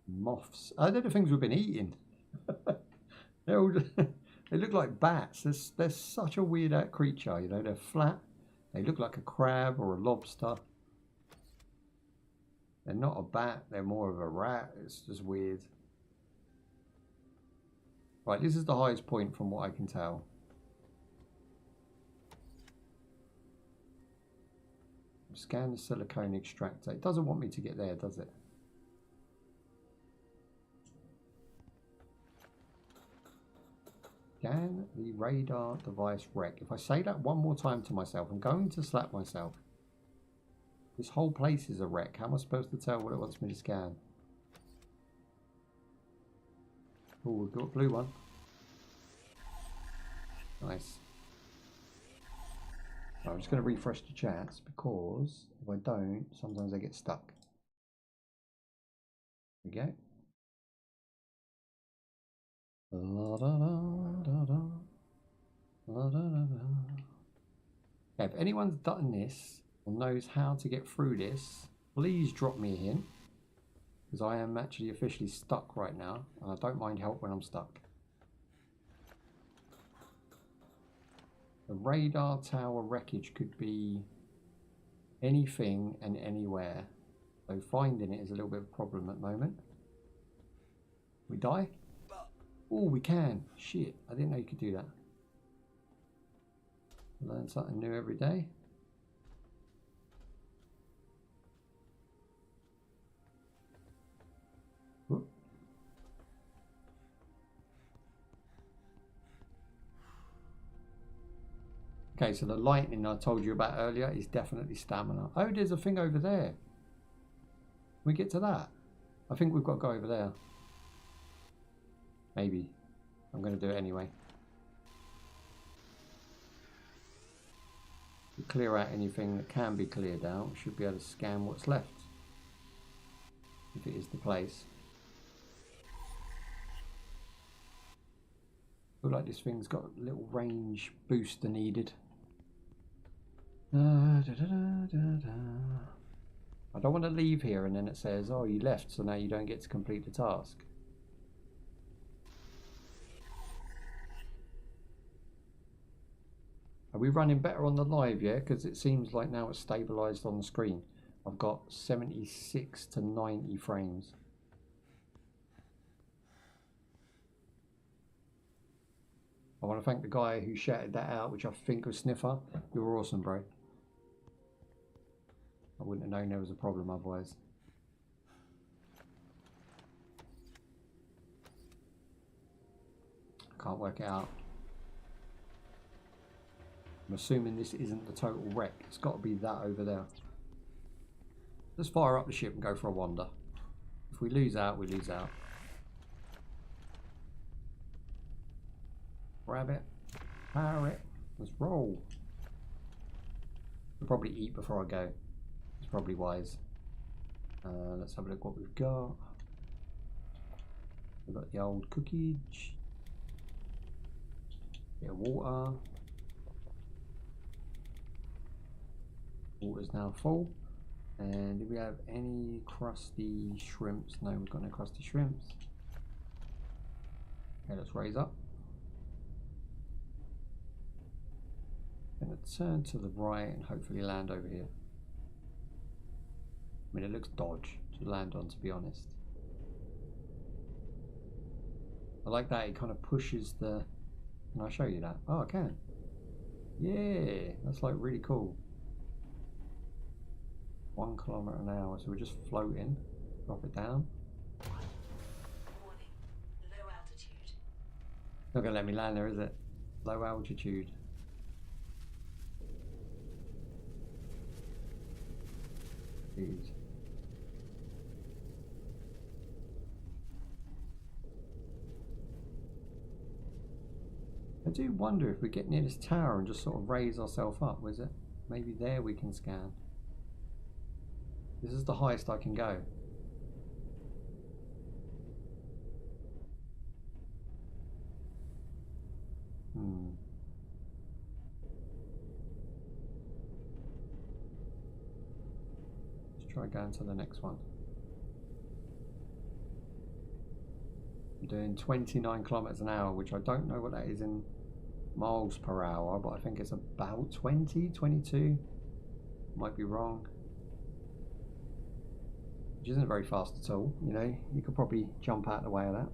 Moths. Oh, they're the things we've been eating. They're all they look like bats. They're such a weird creature, you know. They're flat. They look like a crab or a lobster. They're not a bat. They're more of a rat. It's just weird. Right, this is the highest point from what I can tell. Scan the silicone extractor. It doesn't want me to get there, does it? Scan the radar device wreck. If I say that one more time to myself, I'm going to slap myself. This whole place is a wreck. How am I supposed to tell what it wants me to scan? Oh, we've got a blue one. Nice. So I'm just going to refresh the chats because if I don't, sometimes I get stuck. There we go. La, da, da, da, da. La, da, da, da. Okay, if anyone's done this or knows how to get through this, please drop me a hint, because I am actually officially stuck right now and I don't mind help when I'm stuck. The radar tower wreckage could be anything and anywhere, so finding it is a little bit of a problem at the moment. We die? Oh, we can. Shit, I didn't know you could do that. Learn something new every day. Whoop. Okay, so the lightning I told you about earlier is definitely stamina. Oh, there's a thing over there. We get to that. I think we've got to go over there. Maybe. I'm going to do it anyway. To clear out anything that can be cleared out, we should be able to scan what's left. If it is the place. Feel like this thing's got a little range booster needed. I don't want to leave here and then it says, oh, you left, so now you don't get to complete the task. Are we running better on the live, yeah? Because it seems like now it's stabilised on the screen. I've got 76 to 90 frames. I want to thank the guy who shouted that out, which I think was Sniffer. You were awesome, bro. I wouldn't have known there was a problem otherwise. I can't work it out. I'm assuming this isn't the total wreck. It's got to be that over there. Let's fire up the ship and go for a wander. If we lose out, we lose out. Grab it. Power it. Let's roll. I'll probably eat before I go. It's probably wise. Let's have a look what we've got. We've got the old cookage. Bit of water. Water's now full. And do we have any crusty shrimps? No, we've got no crusty shrimps. Okay, let's raise up. I'm going to turn to the right and hopefully land over here. I mean, it looks dodge to land on, to be honest. I like that it kind of pushes the... Can I show you that? Oh, I can. Yeah, that's like really cool. 1 kilometer an hour, so we're just floating. Drop it down. Warning. Low altitude. Not gonna let me land there, is it? Low altitude. Jeez. I do wonder if we get near this tower and just sort of raise ourselves up, was it? Maybe there we can scan. This is the highest I can go. Let's try going to the next one. I'm doing 29 kilometers an hour, which I don't know what that is in miles per hour, but I think it's about 20, 22. Might be wrong. Which isn't very fast at all, you know. You could probably jump out the way of that.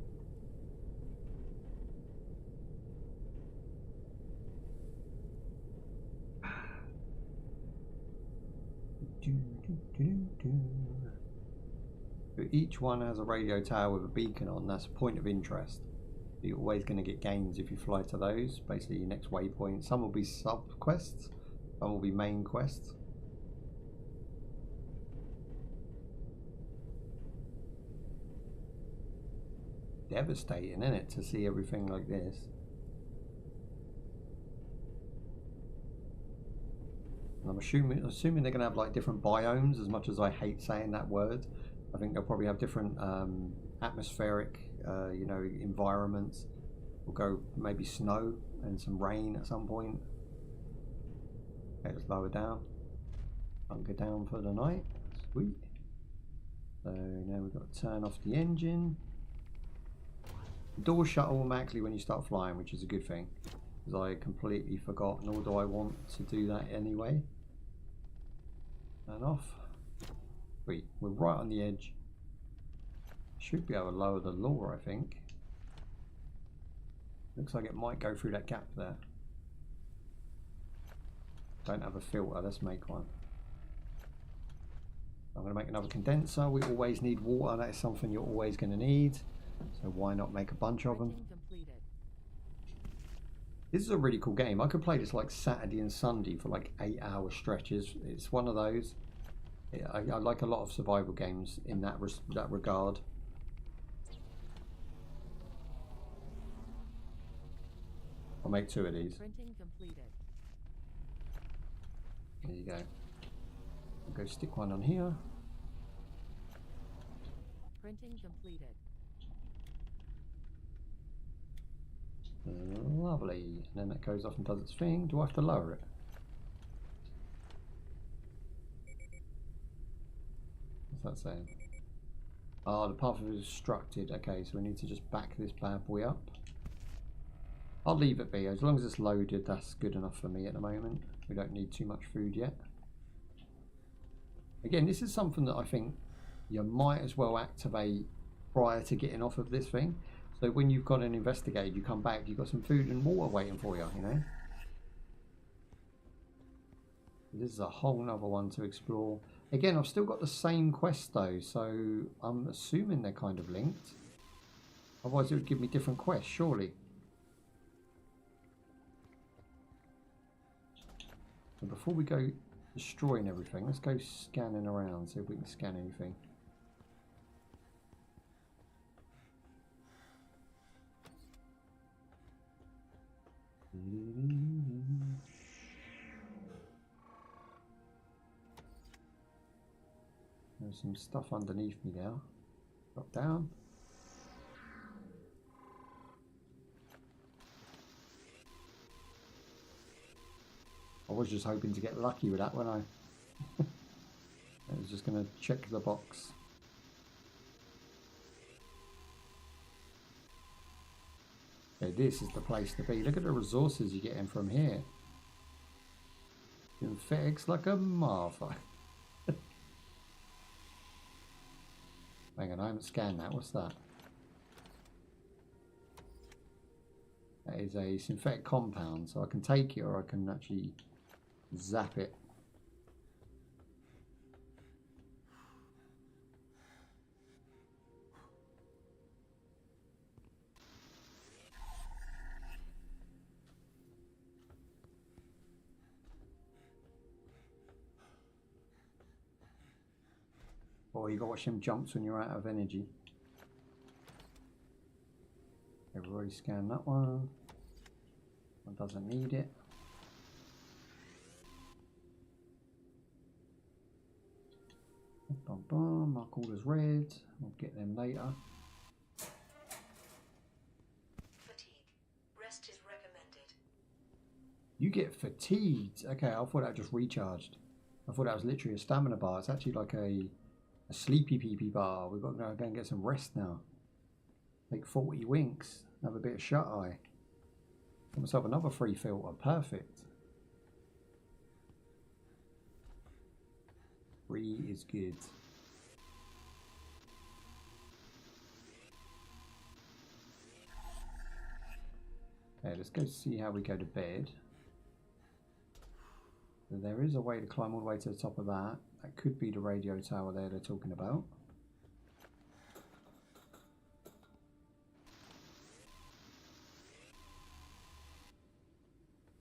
So each one has a radio tower with a beacon on. That's a point of interest. You're always going to get gains if you fly to those. Basically your next waypoint. Some will be sub quests, some will be main quests. Devastating, isn't it, to see everything like this? And I'm assuming they're going to have like different biomes. As much as I hate saying that word, I think they'll probably have different atmospheric, you know, environments. We'll go maybe snow and some rain at some point. Okay, let's lower down. Bunker down for the night. Sweet. So now we've got to turn off the engine. The doors shut automatically when you start flying, which is a good thing, because I completely forgot, nor do I want to do that anyway. Turn off. Wait, we're right on the edge. Should be able to lower the lure, I think. Looks like it might go through that gap there. Don't have a filter, let's make one. I'm going to make another condenser. We always need water, that is something you're always going to need. So why not make a bunch of them? Completed. This is a really cool game. I could play this like Saturday and Sunday for like 8-hour stretches. It's one of those. I like a lot of survival games in that regard. I'll make 2 of these. Printing completed. There you go. I'll go stick one on here. Printing completed. Lovely. And then that goes off and does its thing. Do I have to lower it? What's that saying? Oh, the path is obstructed. Okay, so we need to just back this bad boy up. I'll leave it be. As long as it's loaded, that's good enough for me at the moment. We don't need too much food yet. Again, this is something that I think you might as well activate prior to getting off of this thing. So when you've got an investigate, you come back, you've got some food and water waiting for you, you know? This is a whole nother one to explore. Again, I've still got the same quest though, so I'm assuming they're kind of linked. Otherwise it would give me different quests, surely. So before we go destroying everything, let's go scanning around, see if we can scan anything. There's some stuff underneath me now. Drop down. I was just hoping to get lucky with that, wasn't I? I was just going to check the box. Okay, this is the place to be. Look at the resources you're getting from here. Synthetics like a motherfucker. Hang on, I haven't scanned that. What's that? That is a synthetic compound, so I can take it or I can actually zap it. Oh, you got to watch them jumps when you're out of energy. I've already scanned that one. One doesn't need it. Bum bum, mark all as red. We'll get them later. Fatigue. Rest is recommended. You get fatigued. Okay, I thought that just recharged. I thought that was literally a stamina bar. It's actually like a sleepy peepee bar. We've got to go and get some rest now. Take 40 winks. Have a bit of shut eye. Got myself another free filter. Perfect. 3 is good. Okay, let's go see how we go to bed. So there is a way to climb all the way to the top of that. That could be the radio tower there they're talking about.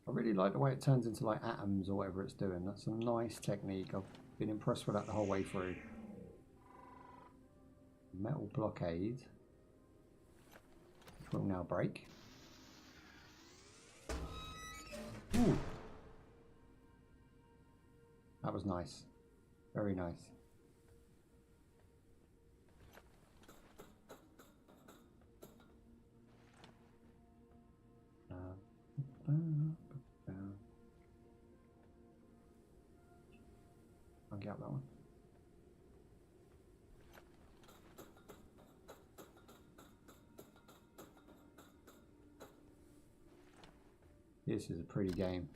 I really like the way it turns into like atoms or whatever it's doing. That's a nice technique. I've been impressed with that the whole way through. Metal blockade, which will now break. Ooh. That was nice. Very nice. I'll get that one. This is a pretty game.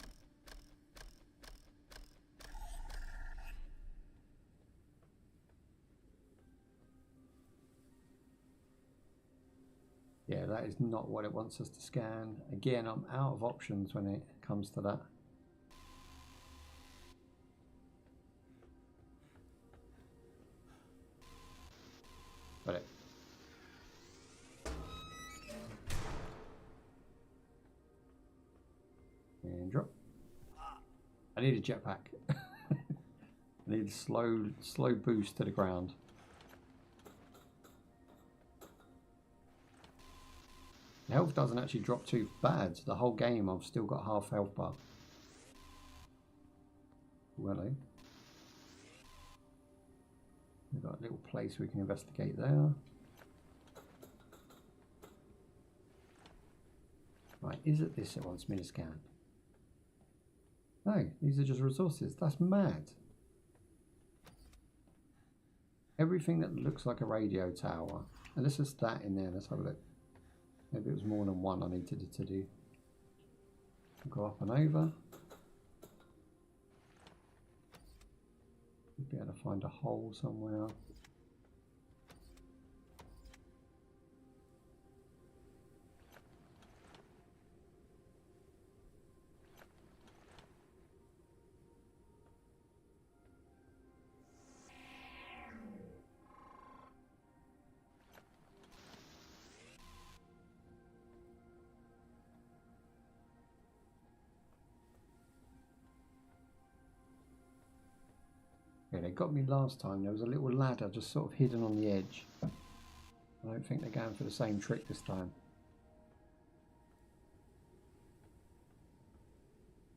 Yeah, that is not what it wants us to scan. Again, I'm out of options when it comes to that. Got it. And drop. I need a jetpack. I need a slow boost to the ground. The health doesn't actually drop too bad. The whole game I've still got half health bar. Well, eh? We've got a little place we can investigate there. Right, is it this that wants me to scan? No, these are just resources. That's mad. Everything that looks like a radio tower. And there's just that in there. Let's have a look. Maybe it was more than one I needed to do. Go up and over. Be able to find a hole somewhere. Yeah, they got me last time. There was a little ladder just sort of hidden on the edge. I don't think they're going for the same trick this time.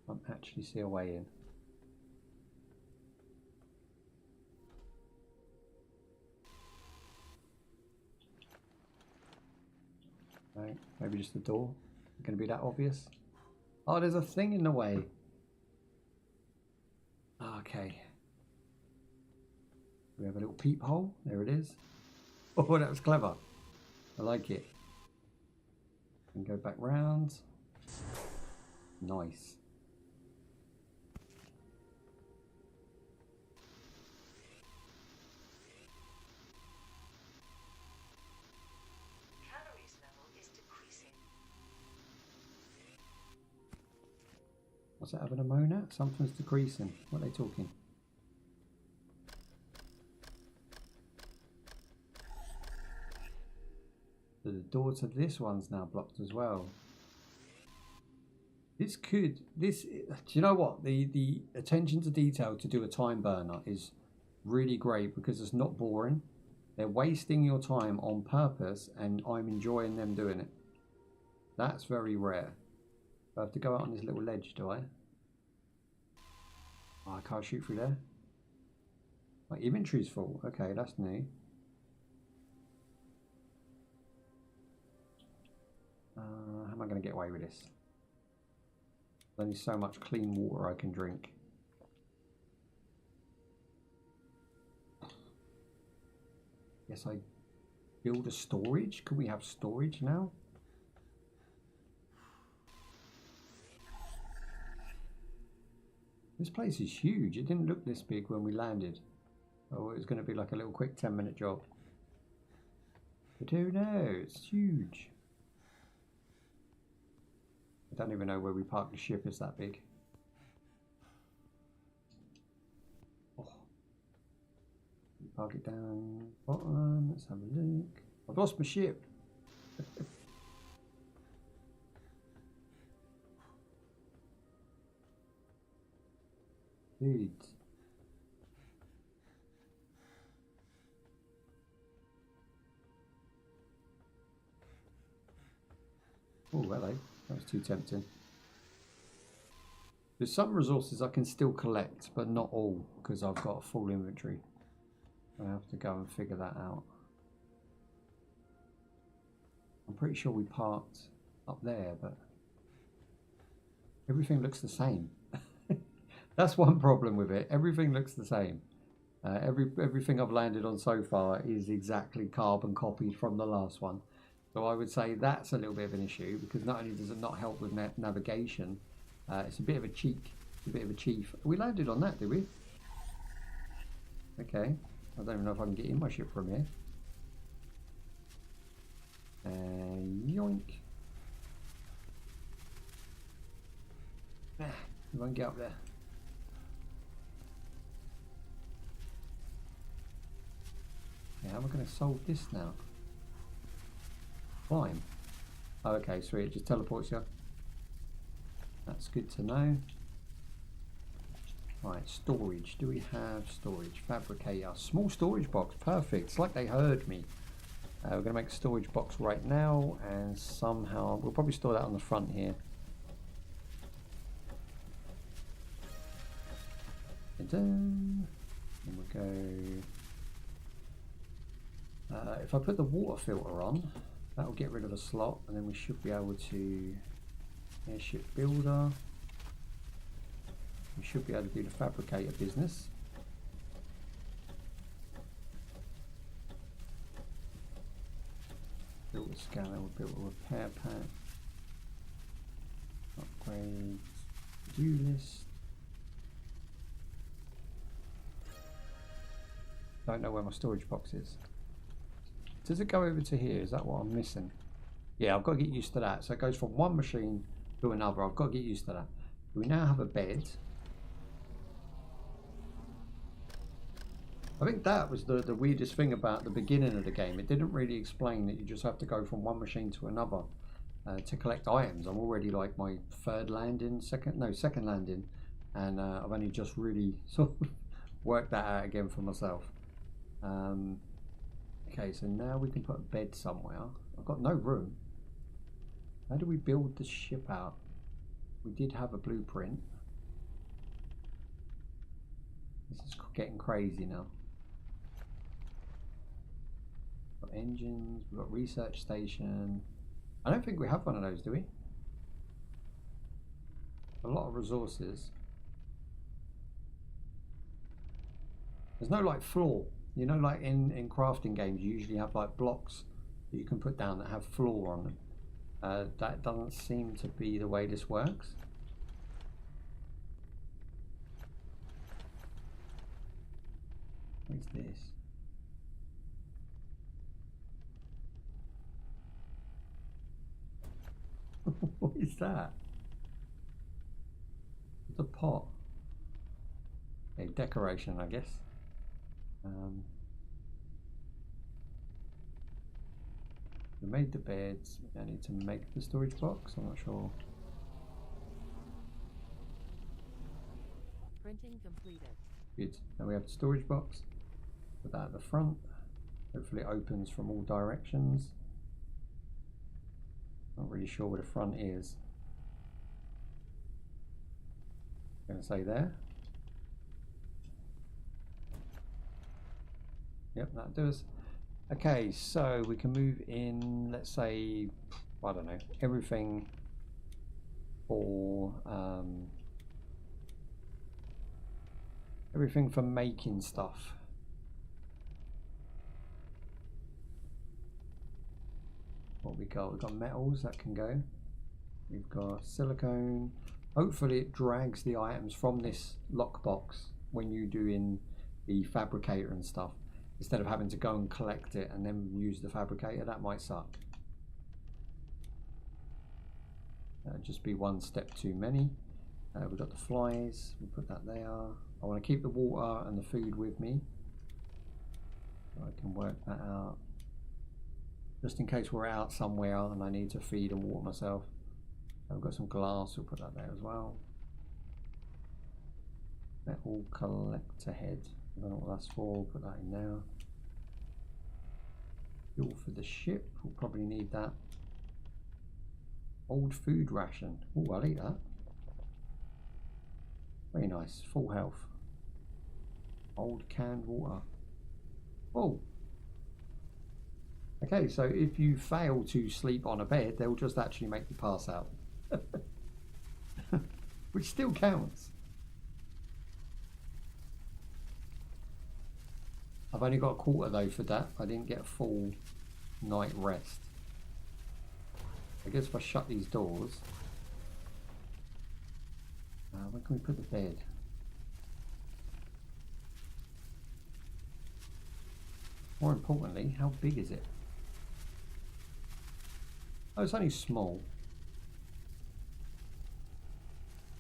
I can't actually see a way in. No, maybe just the door. Is it going to be that obvious? Oh, there's a thing in the way. Okay. We have a little peephole. There it is. Oh, that was clever. I like it. And go back round. Nice. Calories level is decreasing. What's that having a moan at? Something's decreasing. What are they talking? So the door to this one's now blocked as well. Do you know what? The attention to detail to do a time burner is really great because it's not boring. They're wasting your time on purpose and I'm enjoying them doing it. That's very rare. I have to go out on this little ledge, do I? Oh, I can't shoot through there. My inventory's full. Okay, that's new. How am I going to get away with this? There's only so much clean water I can drink. Yes, I build a storage. Can we have storage now? This place is huge. It didn't look this big when we landed. Oh, it was going to be like a little quick 10-minute job. But who knows? It's huge. I don't even know where we parked the ship. It's that big. Oh. Park it down bottom. Let's have a look. I've lost my ship. Dude. Oh, hello. That was too tempting. There's some resources I can still collect, but not all, because I've got a full inventory. I have to go and figure that out. I'm pretty sure we parked up there, but everything looks the same. That's one problem with it. Everything looks the same. Everything I've landed on so far is exactly carbon copied from the last one. So I would say that's a little bit of an issue because not only does it not help with navigation, it's a bit of a cheek, a bit of a chief. We landed on that, did we? Okay. I don't even know if I can get in my ship from here. Yoink. We won't get up there. Yeah, how am I going to solve this now? Climb. Oh, okay, sweet. It just teleports you. That's good to know. Right, storage. Do we have storage? Fabricator. Small storage box. Perfect. It's like they heard me. We're going to make a storage box right now, and somehow we'll probably store that on the front here. And we'll go. If I put the water filter on, that'll get rid of a slot, and then we should be able to airship builder. We should be able to do the fabricator business. Built a scanner, we built a repair pack. Upgrades, to-do list. Don't know where my storage box is. Does it go over to here? Is that what I'm missing? Yeah, I've got to get used to that. So it goes from one machine to another. I've got to get used to that. We now have a bed. I think that was the weirdest thing about the beginning of the game. It didn't really explain that you just have to go from one machine to another to collect items. I'm already like my second landing, and I've only just really sort of worked that out again for myself. Okay, so now we can put a bed somewhere. I've got no room. How do we build the ship out? We did have a blueprint. This is getting crazy now. We've got engines, we've got research station. I don't think we have one of those, do we? A lot of resources. There's no like floor. You know, like in crafting games, you usually have like blocks that you can put down that have floor on them. That doesn't seem to be the way this works. What is this? What is that? It's a pot. A decoration, I guess. We made the beds. I need to make the storage box. I'm not sure. Printing completed. Good. Now we have the storage box. Put that at the front. Hopefully it opens from all directions. Not really sure where the front is. I'm going to say there. Yep, that does. Okay, so we can move in, let's say, I don't know, everything for making stuff. What we got? We've got metals that can go. We've got silicone. Hopefully it drags the items from this lockbox when you do in the fabricator and stuff, instead of having to go and collect it and then use the fabricator. That might suck. That'd just be one step too many. We've got the flies, we'll put that there. I want to keep the water and the food with me, so I can work that out. Just in case we're out somewhere and I need to feed and water myself. I've got some glass, we'll put that there as well. Metal collector head. I don't know what that's for, put that in now. Fuel for the ship, we'll probably need that. Old food ration, oh I'll eat that. Very nice, full health. Old canned water. Oh! Okay, so if you fail to sleep on a bed, they'll just actually make you pass out. Which still counts. I've only got a quarter though for that. I didn't get a full night rest. I guess if I shut these doors. Where can we put the bed? More importantly, how big is it? Oh, it's only small.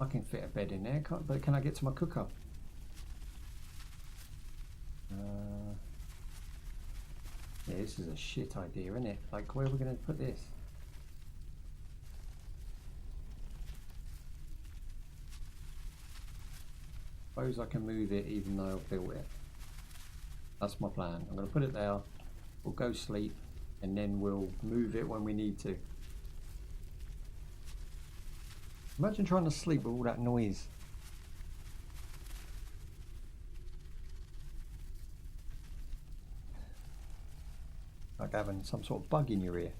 I can fit a bed in there, but can I get to my cooker? Yeah, this is a shit idea, isn't it? Like, where are we going to put this? Suppose I can move it even though I've built it. That's my plan. I'm going to put it there. We'll go sleep. and then we'll move it when we need to. Imagine trying to sleep with all that noise. Like having some sort of bug in your ear.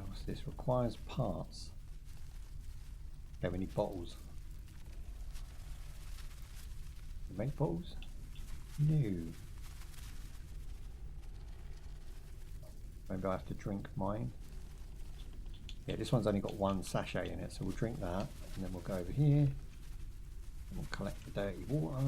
What's this? Requires parts. Okay, we need bottles. Make bottles? No. Maybe I have to drink mine. Yeah, this one's only got one sachet in it, so we'll drink that, and then we'll go over here, and we'll collect the dirty water.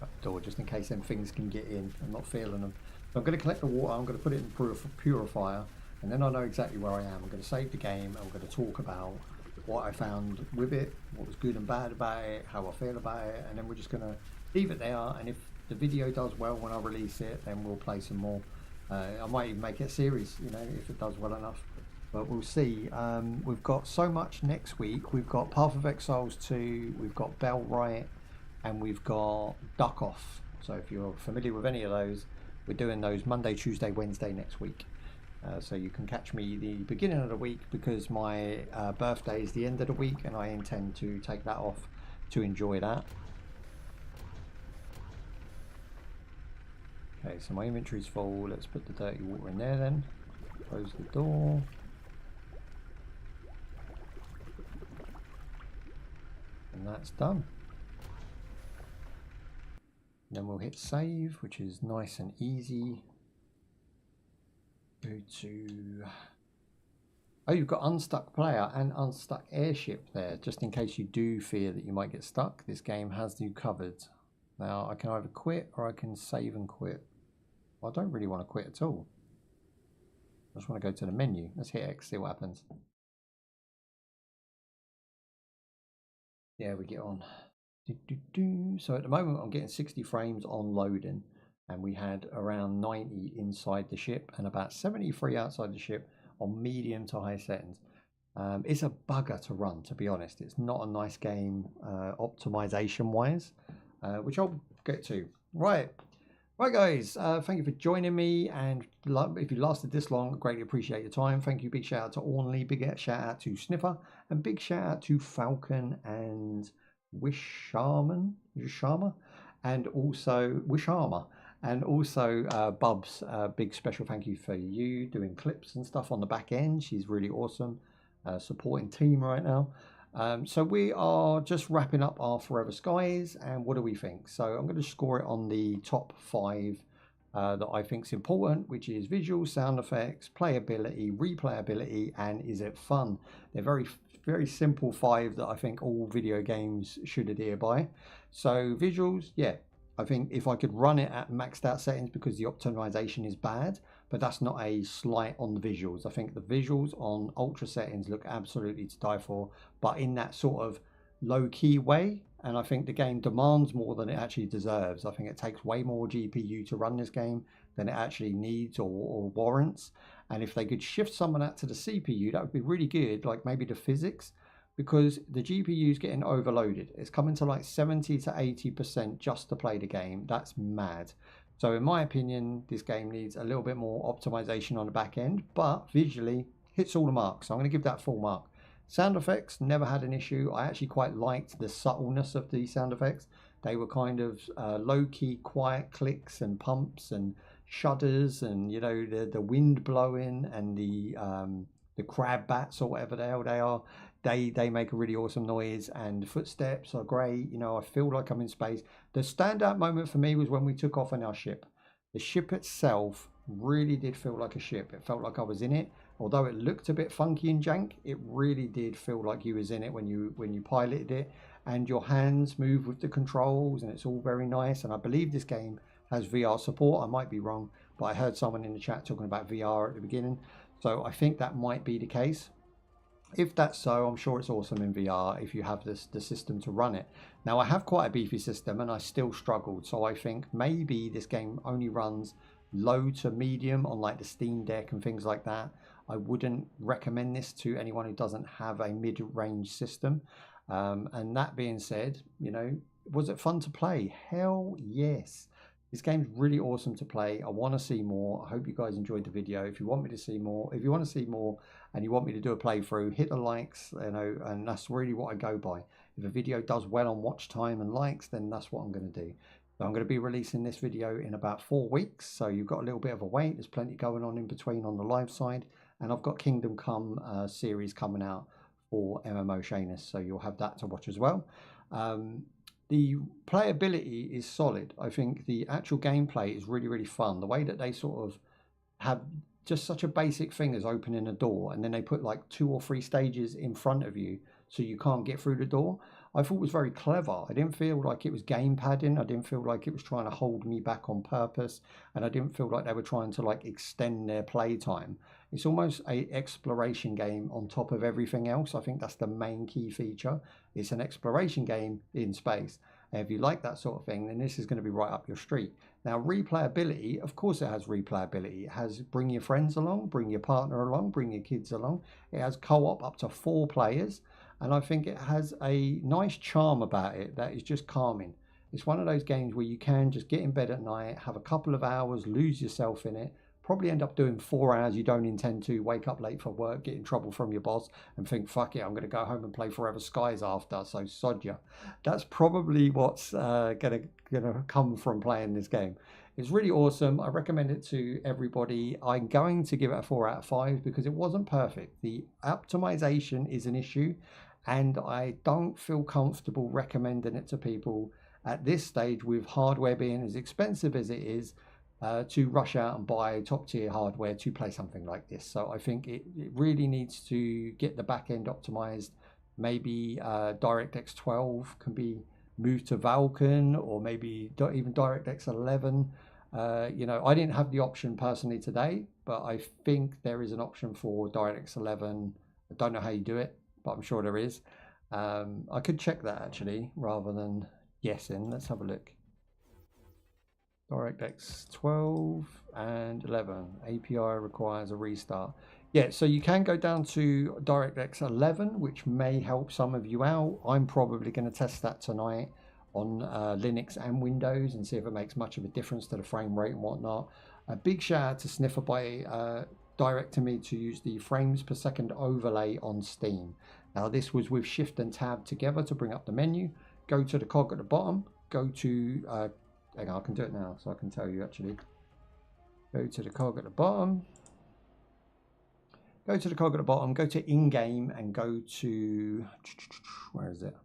Up the door, just in case them things can get in. I'm not feeling them. So I'm going to collect the water, I'm going to put it in the purifier, and then I know exactly where I am. I'm going to save the game, I'm going to talk about what I found with it, what was good and bad about it, how I feel about it, and then we're just going to leave it there, and if the video does well when I release it, then we'll play some more. I might even make it a series, you know, if it does well enough, but we'll see. We've got so much next week. We've got Path of Exiles 2, we've got Bellwright, and we've got Duck Off. So if you're familiar with any of those, we're doing those Monday, Tuesday, Wednesday next week. So you can catch me the beginning of the week, because my birthday is the end of the week, and I intend to take that off to enjoy that. Okay, so my inventory's full. Let's put the dirty water in there then. Close the door. And that's done. Then we'll hit save, which is nice and easy. Go to... Oh, you've got unstuck player and unstuck airship there, just in case you do fear that you might get stuck. This game has you covered. Now, I can either quit or I can save and quit. Well, I don't really want to quit at all. I just want to go to the menu. Let's hit X, see what happens. Yeah, we get on. So at the moment, I'm getting 60 frames on loading, and we had around 90 inside the ship and about 73 outside the ship on medium to high settings. It's a bugger to run, to be honest. It's not a nice game optimization wise, which I'll get to. Right, guys, thank you for joining me, and if you lasted this long, greatly appreciate your time. Thank you. Big shout out to Ornley, big shout out to Sniffer, and big shout out to Falcon and Wisharma, and also Wisharma, and also Bubs. Big special thank you for you doing clips and stuff on the back end. She's really awesome, supporting team right now. So we are just wrapping up our Forever Skies, and what do we think? So I'm going to score it on the top 5 that I think is important, which is visuals, sound effects, playability, replayability, and is it fun? They're very simple 5 that I think all video games should adhere by. So visuals, yeah, I think if I could run it at maxed out settings, because the optimization is bad, but that's not a slight on the visuals. I think the visuals on ultra settings look absolutely to die for, but in that sort of low-key way, and I think the game demands more than it actually deserves. I think it takes way more GPU to run this game than it actually needs or warrants, and if they could shift some of that to the CPU, that would be really good, like maybe the physics, because the GPU is getting overloaded. It's coming to like 70 to 80% just to play the game. That's mad. So in my opinion, this game needs a little bit more optimization on the back end, but visually hits all the marks. So I'm going to give that full mark. Sound effects, never had an issue. I actually quite liked the subtleness of the sound effects. They were kind of low-key, quiet clicks and pumps and shudders, and you know, the wind blowing, and the crab bats or whatever the hell they are. They make a really awesome noise, and the footsteps are great. You know, I feel like I'm in space. The standout moment for me was when we took off on our ship. The ship itself really did feel like a ship. It felt like I was in it. Although it looked a bit funky and jank, it really did feel like you was in it when you piloted it, and your hands move with the controls, and it's all very nice. And I believe this game has VR support. I might be wrong, but I heard someone in the chat talking about VR at the beginning, so I think that might be the case. If that's so, I'm sure it's awesome in VR if you have the system to run it. Now, I have quite a beefy system and I still struggled, so I think maybe this game only runs low to medium on like the Steam Deck and things like that. I wouldn't recommend this to anyone who doesn't have a mid-range system. And that being said, you know, was it fun to play? Hell yes. This game's really awesome to play. I want to see more. I hope you guys enjoyed the video. If you want me to see more, if you want to see more and you want me to do a playthrough, hit the likes, you know, and that's really what I go by. If a video does well on watch time and likes, then that's what I'm going to do. So I'm going to be releasing this video in about 4 weeks. So you've got a little bit of a wait. There's plenty going on in between on the live side. And I've got Kingdom Come series coming out for MMO Shanus. So you'll have that to watch as well. The playability is solid. I think the actual gameplay is really, really fun. The way that they sort of have just such a basic thing as opening a door, and then they put like 2 or 3 stages in front of you so you can't get through the door, I thought was very clever. I didn't feel like it was game padding. I didn't feel like it was trying to hold me back on purpose, and I didn't feel like they were trying to like extend their playtime. It's almost a exploration game on top of everything else. I think that's the main key feature. It's an exploration game in space. And if you like that sort of thing, then this is going to be right up your street. Now, replayability, of course it has replayability. It has bring your friends along, bring your partner along, bring your kids along. It has co-op up to 4 players. And I think it has a nice charm about it that is just calming. It's one of those games where you can just get in bed at night, have a couple of hours, lose yourself in it, probably end up doing 4 hours you don't intend to, wake up late for work, get in trouble from your boss, and think, fuck it, I'm going to go home and play Forever Skies after, so sod ya. That's probably what's gonna come from playing this game. It's really awesome. I recommend it to everybody. I'm going to give it a 4 out of 5 because it wasn't perfect. The optimization is an issue, and I don't feel comfortable recommending it to people at this stage with hardware being as expensive as it is. To rush out and buy top tier hardware to play something like this. So I think it really needs to get the back end optimized. Maybe DirectX 12 can be moved to Vulkan, or maybe even DirectX 11. You know, I didn't have the option personally today, but I think there is an option for DirectX 11. I don't know how you do it, but I'm sure there is. I could check that actually rather than guessing. Let's have a look. DirectX 12 and 11 API requires a restart. Yeah, so you can go down to DirectX 11, which may help some of you out. I'm probably going to test that tonight on Linux and Windows and see if it makes much of a difference to the frame rate and whatnot. A big shout out to Sniffer by directing me to use the frames per second overlay on Steam. Now this was with Shift and Tab together to bring up the menu. Go to the cog at the bottom, go to hang on, I can do it now, so I can tell you actually. Go to the cog at the bottom. Go to the cog at the bottom, go to in-game and go to, where is it?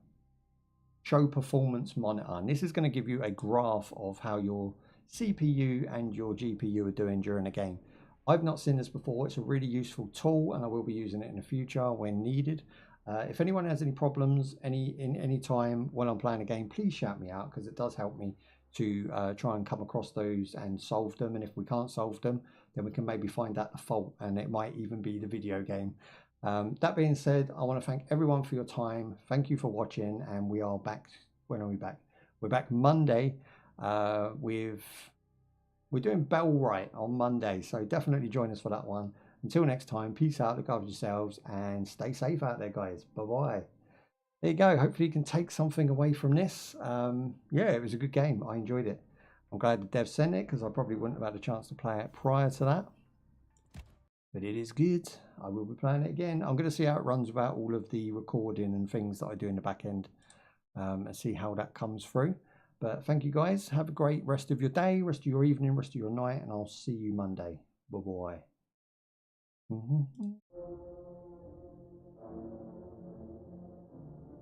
Show performance monitor. And this is going to give you a graph of how your CPU and your GPU are doing during a game. I've not seen this before. It's a really useful tool and I will be using it in the future when needed. If anyone has any problems any time when I'm playing a game, please shout me out because it does help me to try and come across those and solve them. And if we can't solve them, then we can maybe find out the fault, and it might even be the video game. That being said, I want to thank everyone for your time. Thank you for watching, and we are back. When are we back? We're back Monday we're doing Bell Right on Monday, so definitely join us for that one. Until next time, peace out, look after yourselves, and stay safe out there, guys. Bye-bye. There you go. Hopefully you can take something away from this. Yeah, it was a good game. I enjoyed it. I'm glad the devs sent it because I probably wouldn't have had a chance to play it prior to that. But it is good. I will be playing it again. I'm going to see how it runs without all of the recording and things that I do in the back end and see how that comes through. But thank you guys. Have a great rest of your day, rest of your evening, rest of your night, and I'll see you Monday. Bye-bye.